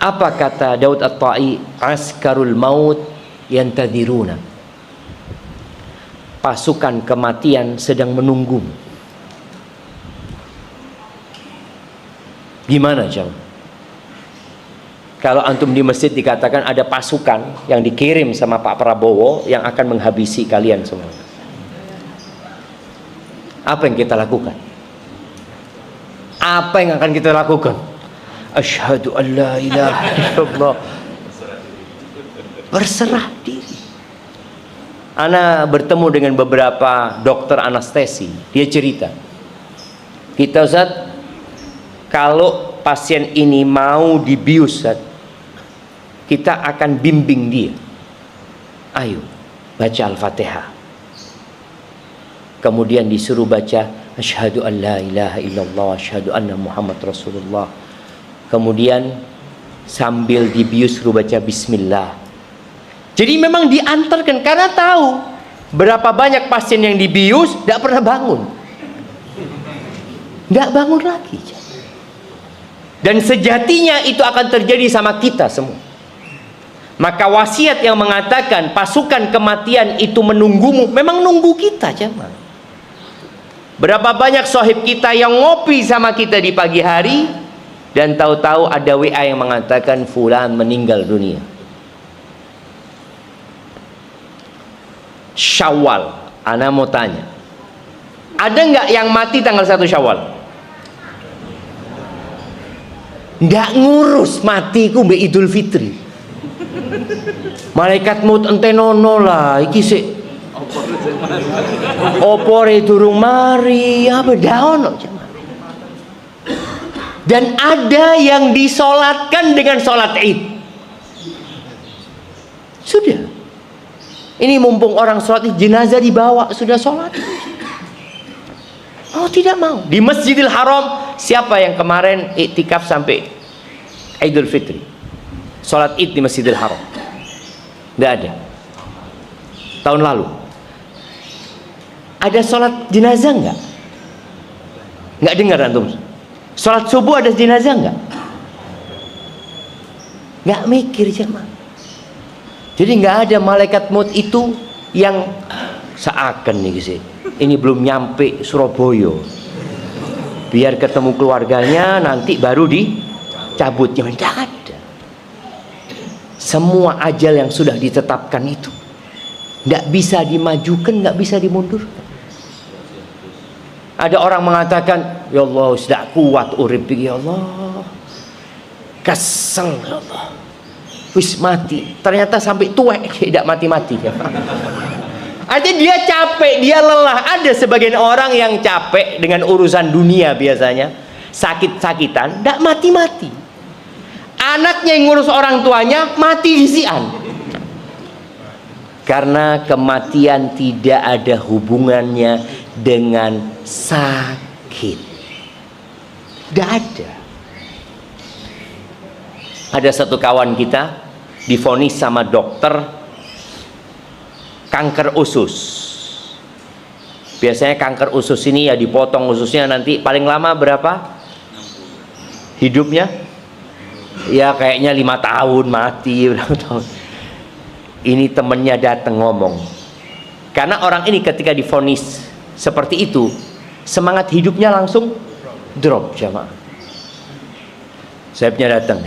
Apa kata Dawud At-Ta'i? Askarul maut yantadiruna. Pasukan kematian sedang menunggu. Gimana jawab? Kalau antum di masjid dikatakan ada pasukan yang dikirim sama Pak Prabowo yang akan menghabisi kalian semua, apa yang kita lakukan? Apa yang akan kita lakukan? Asyhadu an la ilaha illallah. Berserah diri. Ana bertemu dengan beberapa dokter anestesi. Dia cerita, kita Ustaz, kalau pasien ini mau dibius Ustaz, kita akan bimbing dia. Ayo baca Al-Fatihah. Kemudian disuruh baca asyhadu an la ilaha illallah, asyhadu anna Muhammad Rasulullah. Kemudian sambil dibius suruh baca bismillah. Jadi memang diantarkan karena tahu berapa banyak pasien yang dibius tidak pernah bangun. Tidak bangun lagi. Dan sejatinya itu akan terjadi sama kita semua. Maka wasiat yang mengatakan pasukan kematian itu menunggumu, memang nunggu kita jemaah. Berapa banyak sahib kita yang ngopi sama kita di pagi hari dan tahu-tahu ada WA yang mengatakan fulan meninggal dunia. Syawal, ana mau tanya, ada nggak yang mati tanggal 1 Syawal? Nggak ngurus mati ku mbek Idul Fitri. Malaikat maut ente nono lah iki sik opore durung mari apa daono. Dan ada yang disolatkan dengan solat Id. Sudah. Ini mumpung orang sholat, jenazah dibawa, sudah sholat. Oh tidak mau. Di Masjidil Haram, siapa yang kemarin iktikaf sampai Idul Fitri? Sholat Id di Masjidil Haram? Tidak ada. Tahun lalu. Ada sholat jenazah enggak? Enggak dengar antum? Sholat subuh ada jenazah enggak? Enggak mikir jemaah. Jadi nggak ada malaikat maut itu yang seakan nih sih. Ini belum nyampe Surabaya. Biar ketemu keluarganya nanti baru dicabutnya. Tidak ada. Semua ajal yang sudah ditetapkan itu. nggak bisa dimajukan, nggak bisa dimundurkan. Ada orang mengatakan, ya Allah sudah kuat urip ya Allah, kesel ya Allah, wis mati. Ternyata sampai tua tidak mati-mati. Artinya dia capek, dia lelah. Ada sebagian orang yang capek dengan urusan dunia biasanya, sakit-sakitan, tidak mati-mati. Anaknya yang ngurus orang tuanya mati di sian. Karena kematian tidak ada hubungannya dengan sakit. Tidak ada. Ada satu kawan kita divonis sama dokter kanker usus. Biasanya kanker usus ini ya dipotong ususnya, nanti paling lama berapa hidupnya? Ya kayaknya 5 tahun mati, berapa tahun. Ini temennya datang ngomong, karena orang ini ketika divonis seperti itu, semangat hidupnya langsung drop jamaah. Saibnya datang,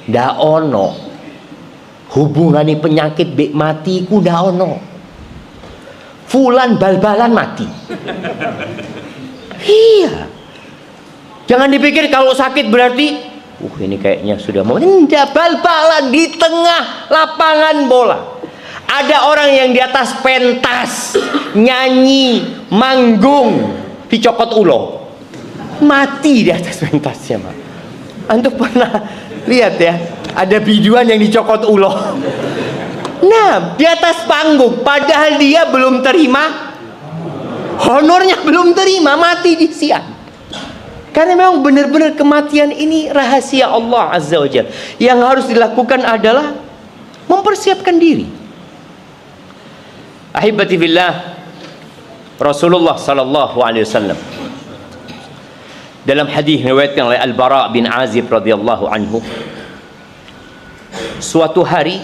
ndak ono hubungani penyakit bek mati ku, ndak ono. Fulan bal-balan mati. Iya. Jangan dipikir kalau sakit berarti ini kayaknya sudah mau. Ndak, bal-balan di tengah lapangan bola. Ada orang yang di atas pentas nyanyi, manggung, dicokot ulo, mati di atas pentasnya, Mak. Antum pernah lihat ya? Ada biduan yang dicokot ulo. Nah, di atas panggung, padahal dia belum terima honornya, belum terima, mati di siang. Karena memang benar-benar kematian ini rahasia Allah Azza wa Jalla. Yang harus dilakukan adalah mempersiapkan diri. Ahibati billah, Rasulullah sallallahu alaihi wasallam dalam hadis riwayatkan oleh Al-Bara bin Azib radhiyallahu anhu, suatu hari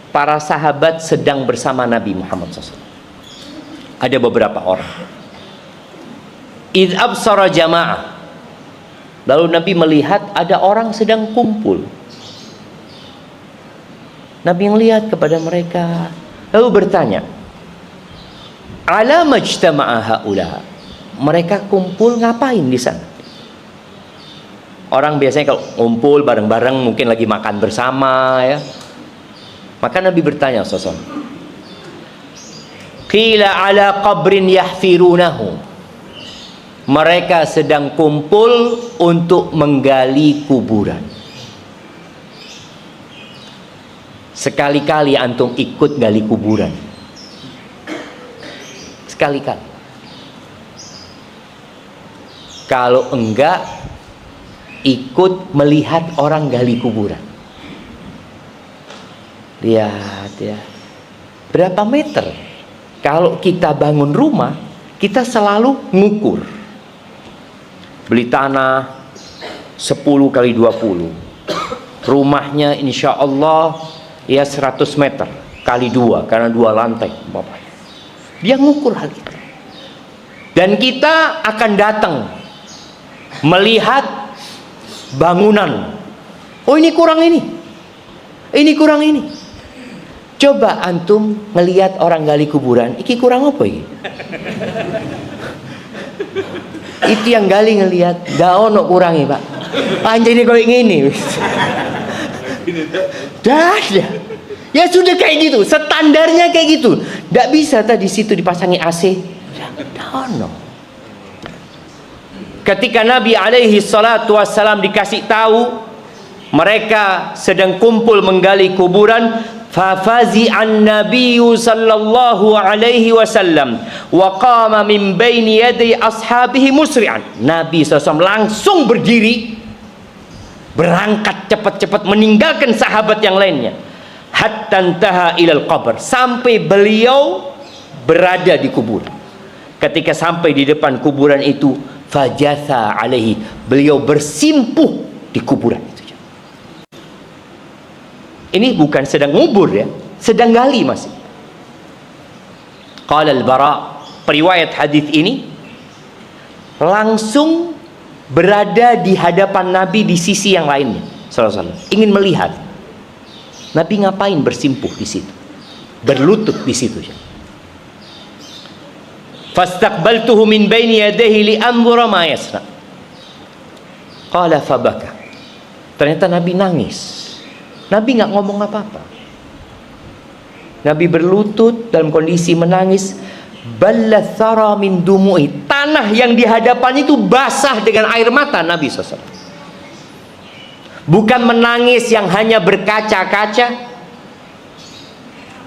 para sahabat sedang bersama Nabi Muhammad SAW. Ada beberapa orang. Idh absara jamaah. Lalu Nabi melihat ada orang sedang kumpul. Nabi melihat kepada mereka, lalu bertanya, ala majtama'a haula. Mereka kumpul ngapain di sana? Orang biasanya kalau kumpul bareng-bareng mungkin lagi makan bersama ya. Maka Nabi bertanya sosok, qila ala qabrin yahfirunahu. Mereka sedang kumpul untuk menggali kuburan. Sekali-kali antum ikut gali kuburan. Sekali-kali. Kalau enggak, ikut melihat orang gali kuburan. Lihat ya, berapa meter? Kalau kita bangun rumah, kita selalu ngukur. Beli tanah 10 kali 20. Rumahnya insya Allah ya 100 meter kali 2, karena 2 lantai Bapak. Dia ngukur hal itu. Dan kita akan datang melihat bangunan. Oh ini kurang ini. Ini kurang ini. Coba antum melihat orang gali kuburan, iki kurang apa iki? Itu yang gali ngelihat, gak ono kurangi Pak. Anjir koyo ngene. Dah. Ya sudah kayak gitu, standarnya kayak gitu. Nggak bisa tadi situ dipasangi AC. Gak ono. Ketika Nabi alaihi salatu wassalam dikasih tahu mereka sedang kumpul menggali kuburan, fafazi'an nabiyyu sallallahu alaihi wasallam wa qama min baini yaday ashabihi musri'an. Nabi SAW langsung berdiri, berangkat cepat-cepat meninggalkan sahabat yang lainnya, hatta intaha ilal qabr, sampai beliau berada di kuburan. Ketika sampai di depan kuburan itu, fajatha alaihi, beliau bersimpuh di kuburan itu. Ini bukan sedang ngubur ya, sedang gali masih. Qala al-Bara, periwayat hadis ini langsung berada di hadapan Nabi di sisi yang lainnya, sallallahu alaihi wasallam, ingin melihat Nabi ngapain bersimpuh di situ. berlutut di situ. Fastaqbaltuhu min baini yadayhi li anzura ma yasna. Qala fabaka. Ternyata Nabi nangis. Nabi nggak ngomong apa-apa. Nabi berlutut dalam kondisi menangis. Ballathara min dumu'i. Tanah yang di hadapan itu basah dengan air mata Nabi SAW. Bukan menangis yang hanya berkaca-kaca,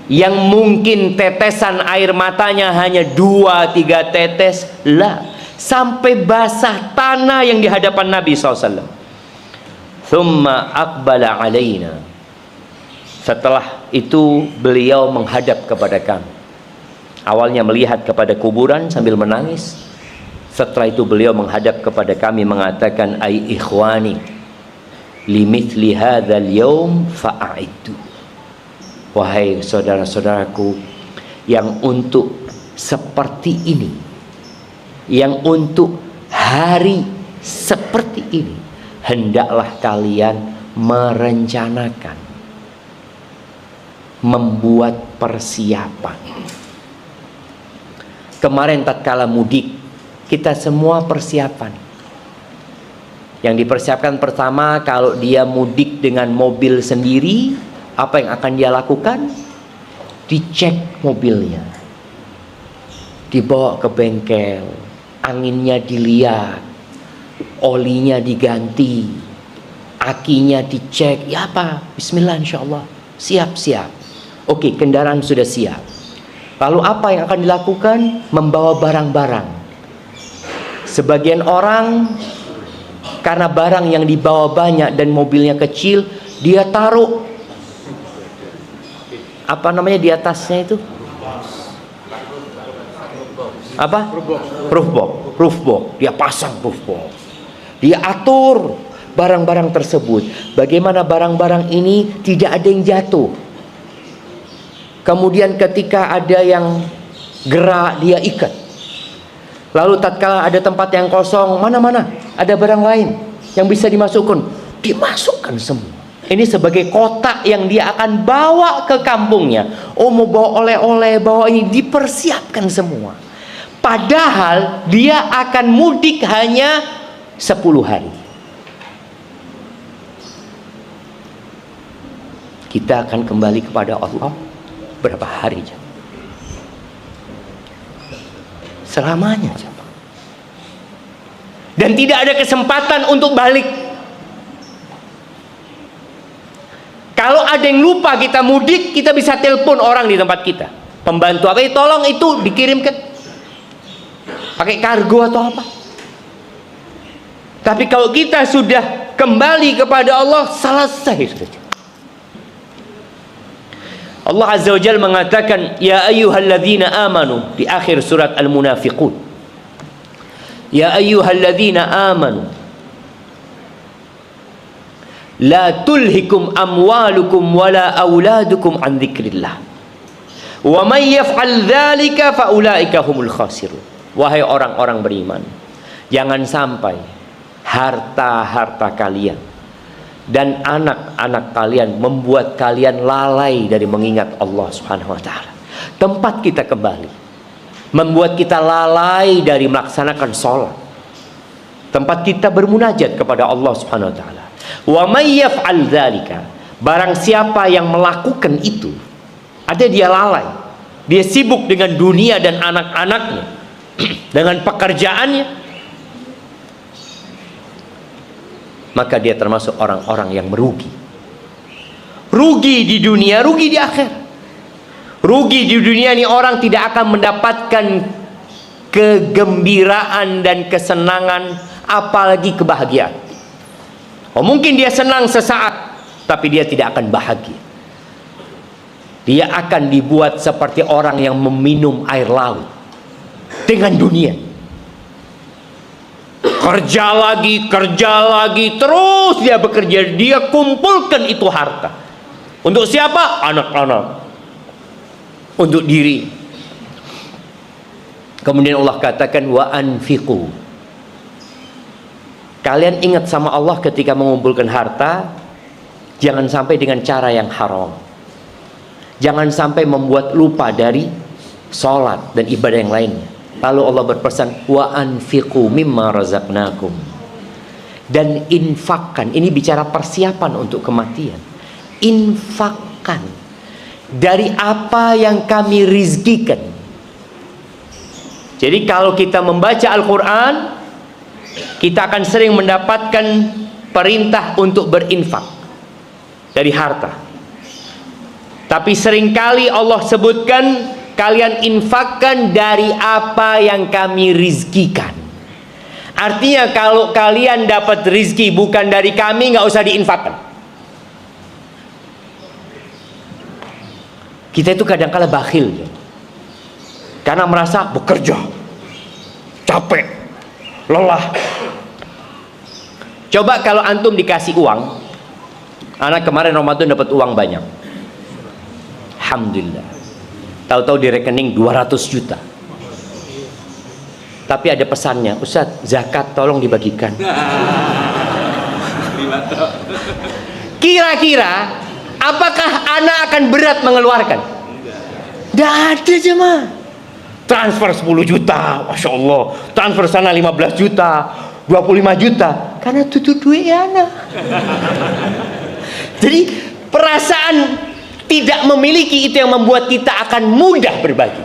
yang mungkin tetesan air matanya hanya 2-3 tetes. Lah, sampai basah tanah yang di hadapan Nabi SAW. Thumma aqbala alaina. Setelah itu beliau menghadap kepada kami. Awalnya melihat kepada kuburan sambil menangis. Setelah itu beliau menghadap kepada kami mengatakan, ai ikhwani, limithli hadzal yaum fa'aidu. Wahai saudara-saudaraku, yang untuk seperti ini, yang untuk hari seperti ini, hendaklah kalian merencanakan, membuat persiapan. Kemarin tatkala mudik, kita semua persiapan. Yang dipersiapkan pertama, kalau dia mudik dengan mobil sendiri, apa yang akan dia lakukan? Dicek mobilnya, dibawa ke bengkel, anginnya dilihat, olinya diganti, akinya dicek. Ya apa? Bismillah, insyaallah. Siap-siap. Oke, kendaraan sudah siap. Lalu apa yang akan dilakukan? Membawa barang-barang. Sebagian orang karena barang yang dibawa banyak dan mobilnya kecil, dia taruh apa namanya di atasnya itu? Apa? Roof box. Dia pasang roof box. Dia atur barang-barang tersebut. Bagaimana barang-barang ini tidak ada yang jatuh. Kemudian ketika ada yang gerak, dia ikat. Lalu tatkala ada tempat yang kosong, mana-mana ada barang lain yang bisa dimasukkan, dimasukkan semua. Ini sebagai kotak yang dia akan bawa ke kampungnya. Oh, mau bawa oleh-oleh, bawa ini, dipersiapkan semua. Padahal dia akan mudik hanya 10 hari. Kita akan kembali kepada Allah berapa hari aja? Selamanya aja. Dan tidak ada kesempatan untuk balik. Kalau ada yang lupa kita mudik, kita bisa telepon orang di tempat kita, pembantu apa, tolong itu dikirimkan pakai kargo atau apa. Tapi kalau kita sudah kembali kepada Allah, selesai. Allah Azza wa Jalla mengatakan, ya ayyuhalladzina amanu, di akhir surat Al-Munafiqun. Ya ayyuhalladzina amanu, la tulhikum amwalukum wala auladukum an dzikrillah. Wa may yaf'al dzalika fa ulaika humul khasirun. Wahai orang-orang beriman, jangan sampai harta-harta kalian dan anak-anak kalian membuat kalian lalai dari mengingat Allah Subhanahu wa taala. Tempat kita kembali membuat kita lalai dari melaksanakan sholat. Tempat kita bermunajat kepada Allah Subhanahu wa taala. Wa may yaf'al dzalika, barang siapa yang melakukan itu, ada dia lalai, dia sibuk dengan dunia dan anak-anaknya, dengan pekerjaannya, maka dia termasuk orang-orang yang merugi. Rugi di dunia, rugi di akhirat. Rugi di dunia ini orang tidak akan mendapatkan kegembiraan dan kesenangan, apalagi kebahagiaan. Oh, mungkin dia senang sesaat, tapi dia tidak akan bahagia. Dia akan dibuat seperti orang yang meminum air laut dengan dunia. Kerja lagi, terus dia bekerja, dia kumpulkan itu harta. Untuk siapa? Anak-anak. Untuk diri. Kemudian Allah katakan, wa anfiqu. Kalian ingat sama Allah ketika mengumpulkan harta, jangan sampai dengan cara yang haram. Jangan sampai membuat lupa dari sholat dan ibadah yang lainnya. Lalu Allah berpesan, wa anfiqu mimma razaqnakum. Dan infakkan, ini bicara persiapan untuk kematian. Infakkan dari apa yang kami rizkikan. Jadi kalau kita membaca Al-Quran, kita akan sering mendapatkan perintah untuk berinfak dari harta. Tapi seringkali Allah sebutkan, kalian infakkan dari apa yang kami rizkikan. Artinya kalau kalian dapat rizki bukan dari kami, nggak usah diinfakkan. Kita itu kadang-kala bakhil ya. Karena merasa bekerja capek, lelah. Coba kalau antum dikasih uang, anak kemarin Ramadan dapat uang banyak, alhamdulillah. Tahu-tahu di rekening 200 juta. Tapi ada pesannya, Ustaz, zakat tolong dibagikan. Kira-kira apakah anak akan berat mengeluarkan? Tidak ada jemaah. Transfer 10 juta, Masya Allah. Transfer sana 15 juta, 25 juta. Karena itu duit anak. Jadi perasaan tidak memiliki itu yang membuat kita akan mudah berbagi.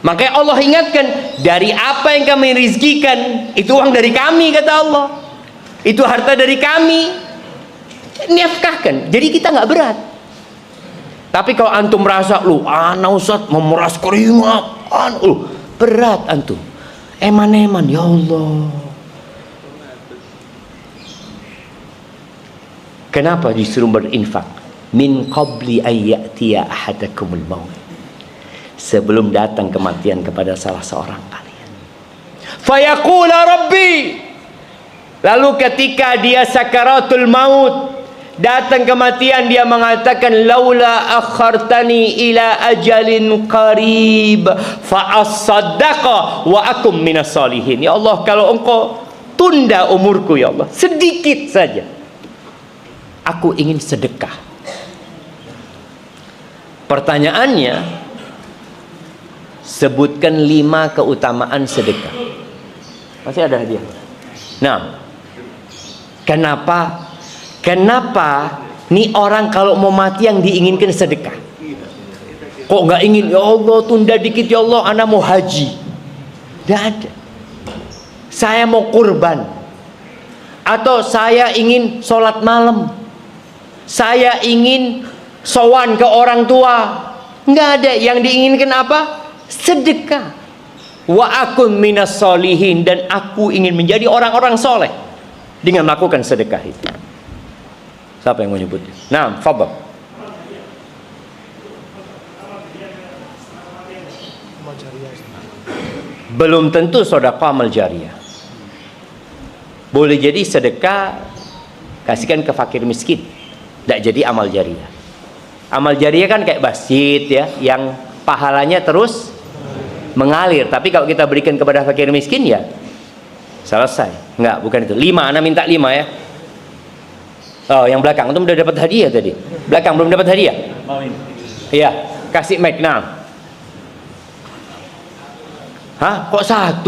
Makanya Allah ingatkan, dari apa yang kami rizkikan, itu uang dari kami, kata Allah. Itu harta dari kami. Nafkahkan. Jadi kita nggak berat. Tapi kalau antum merasa, lu anak Ustaz memeras keringat, berat antum. Eman-eman, ya Allah. Kenapa disuruh berinfak? Min qabli ayyatiya ahadakumul maut. Sebelum datang kematian kepada salah seorang kalian. Fayaqula Rabbi. Lalu ketika dia sakaratul maut, datang kematian, dia mengatakan, laula akhartani ila ajalin qarib fa as-saddaqa wa akum minas salihin. Ya Allah, kalau engkau tunda umurku ya Allah sedikit saja, aku ingin sedekah. Pertanyaannya, sebutkan 5 keutamaan sedekah. Masih ada hadiah. Nah, kenapa nih orang kalau mau mati yang diinginkan sedekah? Kok nggak ingin, ya Allah tunda dikit ya Allah, anak mau haji. Tidak ada. Saya mau kurban, atau saya ingin sholat malam, saya ingin sowan ke orang tua. Nggak ada. Yang diinginkan apa? Sedekah. Wa akum minas solihin, dan aku ingin menjadi orang-orang soleh dengan melakukan sedekah itu. Siapa yang mau nyebutnya? Nah, fadhal. Belum tentu sedekah amal jariyah. Boleh jadi sedekah kasihkan ke fakir miskin, tidak jadi amal jariyah. Amal jariyah kan kayak masjid ya, yang pahalanya terus mengalir. Tapi kalau kita berikan kepada fakir miskin ya selesai. Enggak, bukan itu. 5, ana minta 5 ya. Oh, yang belakang itu udah dapat hadiah tadi. Belakang belum dapat hadiah? Mau ini. Iya, kasih mic. Nah. Hah? Kok 1? 5?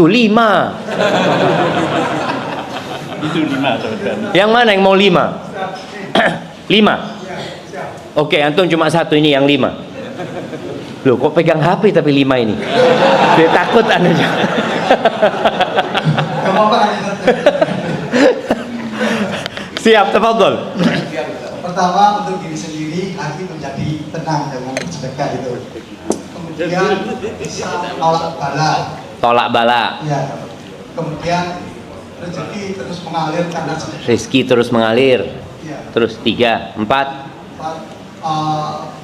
Itu 5 saudara. Yang mana yang mau 5? 5? Oke, antum cuma 1, ini yang 5. Loh, kok pegang HP tapi 5 ini? Dia takut anda. Siap, tafadhol. Pertama, untuk diri sendiri, hati menjadi tenang dengan sedekah itu. Kemudian bisa tolak bala. Tolak bala. Ya. Kemudian rezeki terus mengalir karena sedekah. Rezeki terus mengalir. Ya. Terus 3, 4.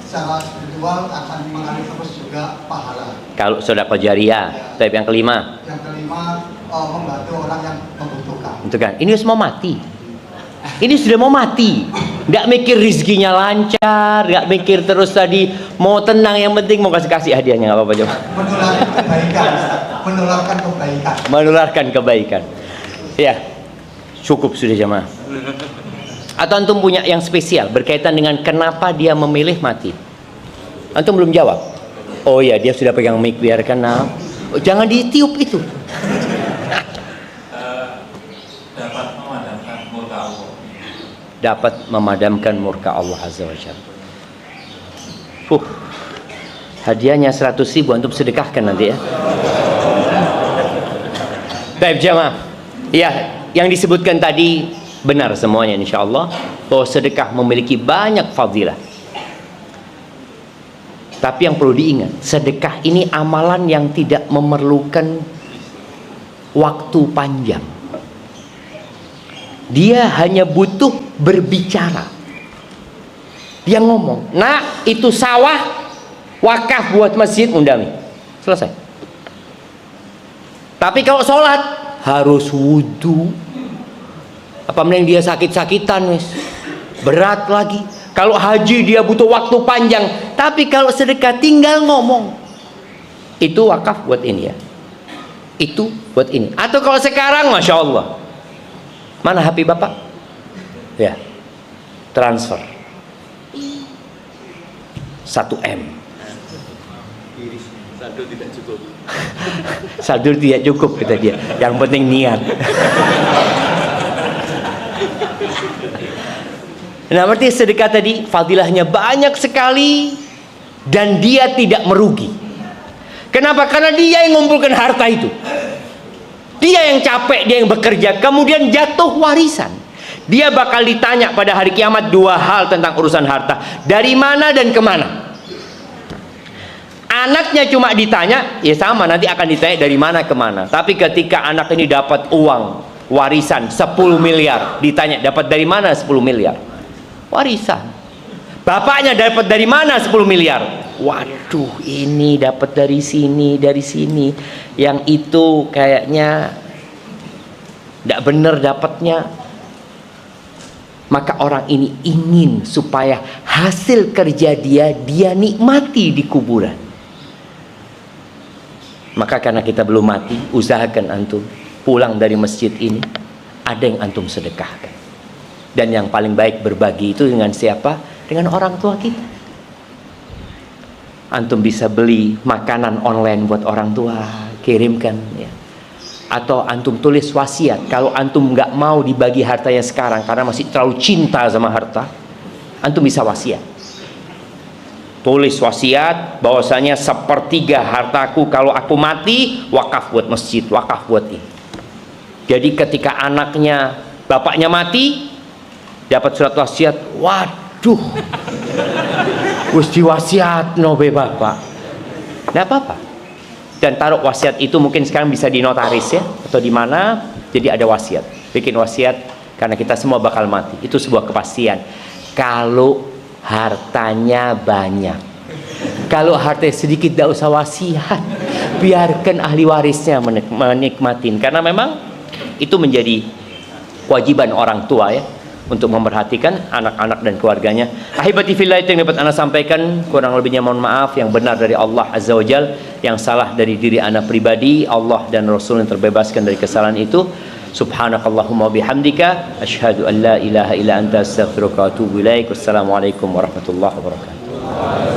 Secara spiritual akan mengalir terus juga pahala. Kalau sedekah jariyah. Ya. Tapi yang kelima. Yang kelima, membantu orang yang membutuhkan. Itu kan. Ini semua mati. Ini sudah mau mati, nggak mikir rizkinya lancar, nggak mikir terus tadi mau tenang, yang penting mau kasih hadiahnya, nggak apa-apa coba. Menularkan kebaikan, menularkan kebaikan. Menularkan kebaikan. Ya, cukup sudah jemaah. Atau antum punya yang spesial berkaitan dengan kenapa dia memilih mati? Antum belum jawab. Oh ya, dia sudah pegang mic, biarkan. Nah, jangan ditiup itu. Dapat memadamkan murka Allah. Dapat memadamkan murka Allah Azza wa Jalla. Hadiahnya 100.000, antum sedekahkan nanti ya. Baik jamaah. Ya, yang disebutkan tadi benar semuanya insyaallah, bahwa sedekah memiliki banyak fadilah. Tapi yang perlu diingat, sedekah ini amalan yang tidak memerlukan waktu panjang. Dia hanya butuh berbicara. Dia ngomong, "Nak, itu sawah wakaf buat masjid, undami." Selesai. Tapi kalau sholat harus wudhu. Apa mending dia sakit-sakitan wis. Berat lagi. Kalau haji dia butuh waktu panjang. Tapi kalau sedekah tinggal ngomong. Itu wakaf buat ini ya. Itu buat ini. Atau kalau sekarang Masya Allah. Mana HP Bapak? Ya. Transfer 1M. Saldo tidak cukup. Saldo tidak cukup kata dia. Yang penting niat. Nah, berarti sedekah tadi fadilahnya banyak sekali dan dia tidak merugi. Kenapa? Karena dia yang mengumpulkan harta itu. Dia yang capek, dia yang bekerja, kemudian jatuh warisan. Dia bakal ditanya pada hari kiamat dua hal tentang urusan harta. Dari mana dan kemana? Anaknya cuma ditanya, ya sama, nanti akan ditanya dari mana kemana. Tapi ketika anak ini dapat uang warisan 10 miliar, ditanya dapat dari mana 10 miliar? Warisan. Bapaknya dapat dari mana 10 miliar? Waduh, ini dapat dari sini, dari sini. Yang itu kayaknya tidak benar dapatnya. Maka orang ini ingin supaya hasil kerja dia nikmati di kuburan. Maka karena kita belum mati, usahakan antum pulang dari masjid ini ada yang antum sedekahkan. Dan yang paling baik berbagi itu dengan siapa? Dengan orang tua kita. Antum bisa beli makanan online buat orang tua, kirimkan ya. Atau antum tulis wasiat. Kalau antum nggak mau dibagi hartanya sekarang karena masih terlalu cinta sama harta, antum bisa wasiat. Tulis wasiat bahwasanya 1/3 hartaku kalau aku mati wakaf buat masjid, wakaf buat ini. Jadi ketika anaknya, bapaknya mati, dapat surat wasiat, waduh, wis diwasiat nobe bapak, nggak apa-apa. Dan taruh wasiat itu mungkin sekarang bisa di notaris ya, atau di mana, jadi ada wasiat. Bikin wasiat karena kita semua bakal mati. Itu sebuah kepastian. Kalau hartanya banyak, kalau hartanya sedikit tidak usah wasiat, biarkan ahli warisnya menikmatin. Karena memang itu menjadi kewajiban orang tua ya, untuk memperhatikan anak-anak dan keluarganya. Ahibati fillah, itu yang dapat anda sampaikan. Kurang lebihnya mohon maaf. Yang benar dari Allah Azza wa Jal, yang salah dari diri anda pribadi. Allah dan Rasul yang terbebaskan dari kesalahan itu. Subhanakallahumma bihamdika asyhadu an la ilaha illa anta astaghfiruka wa atubu ilaik. Wassalamualaikum warahmatullahi wabarakatuh.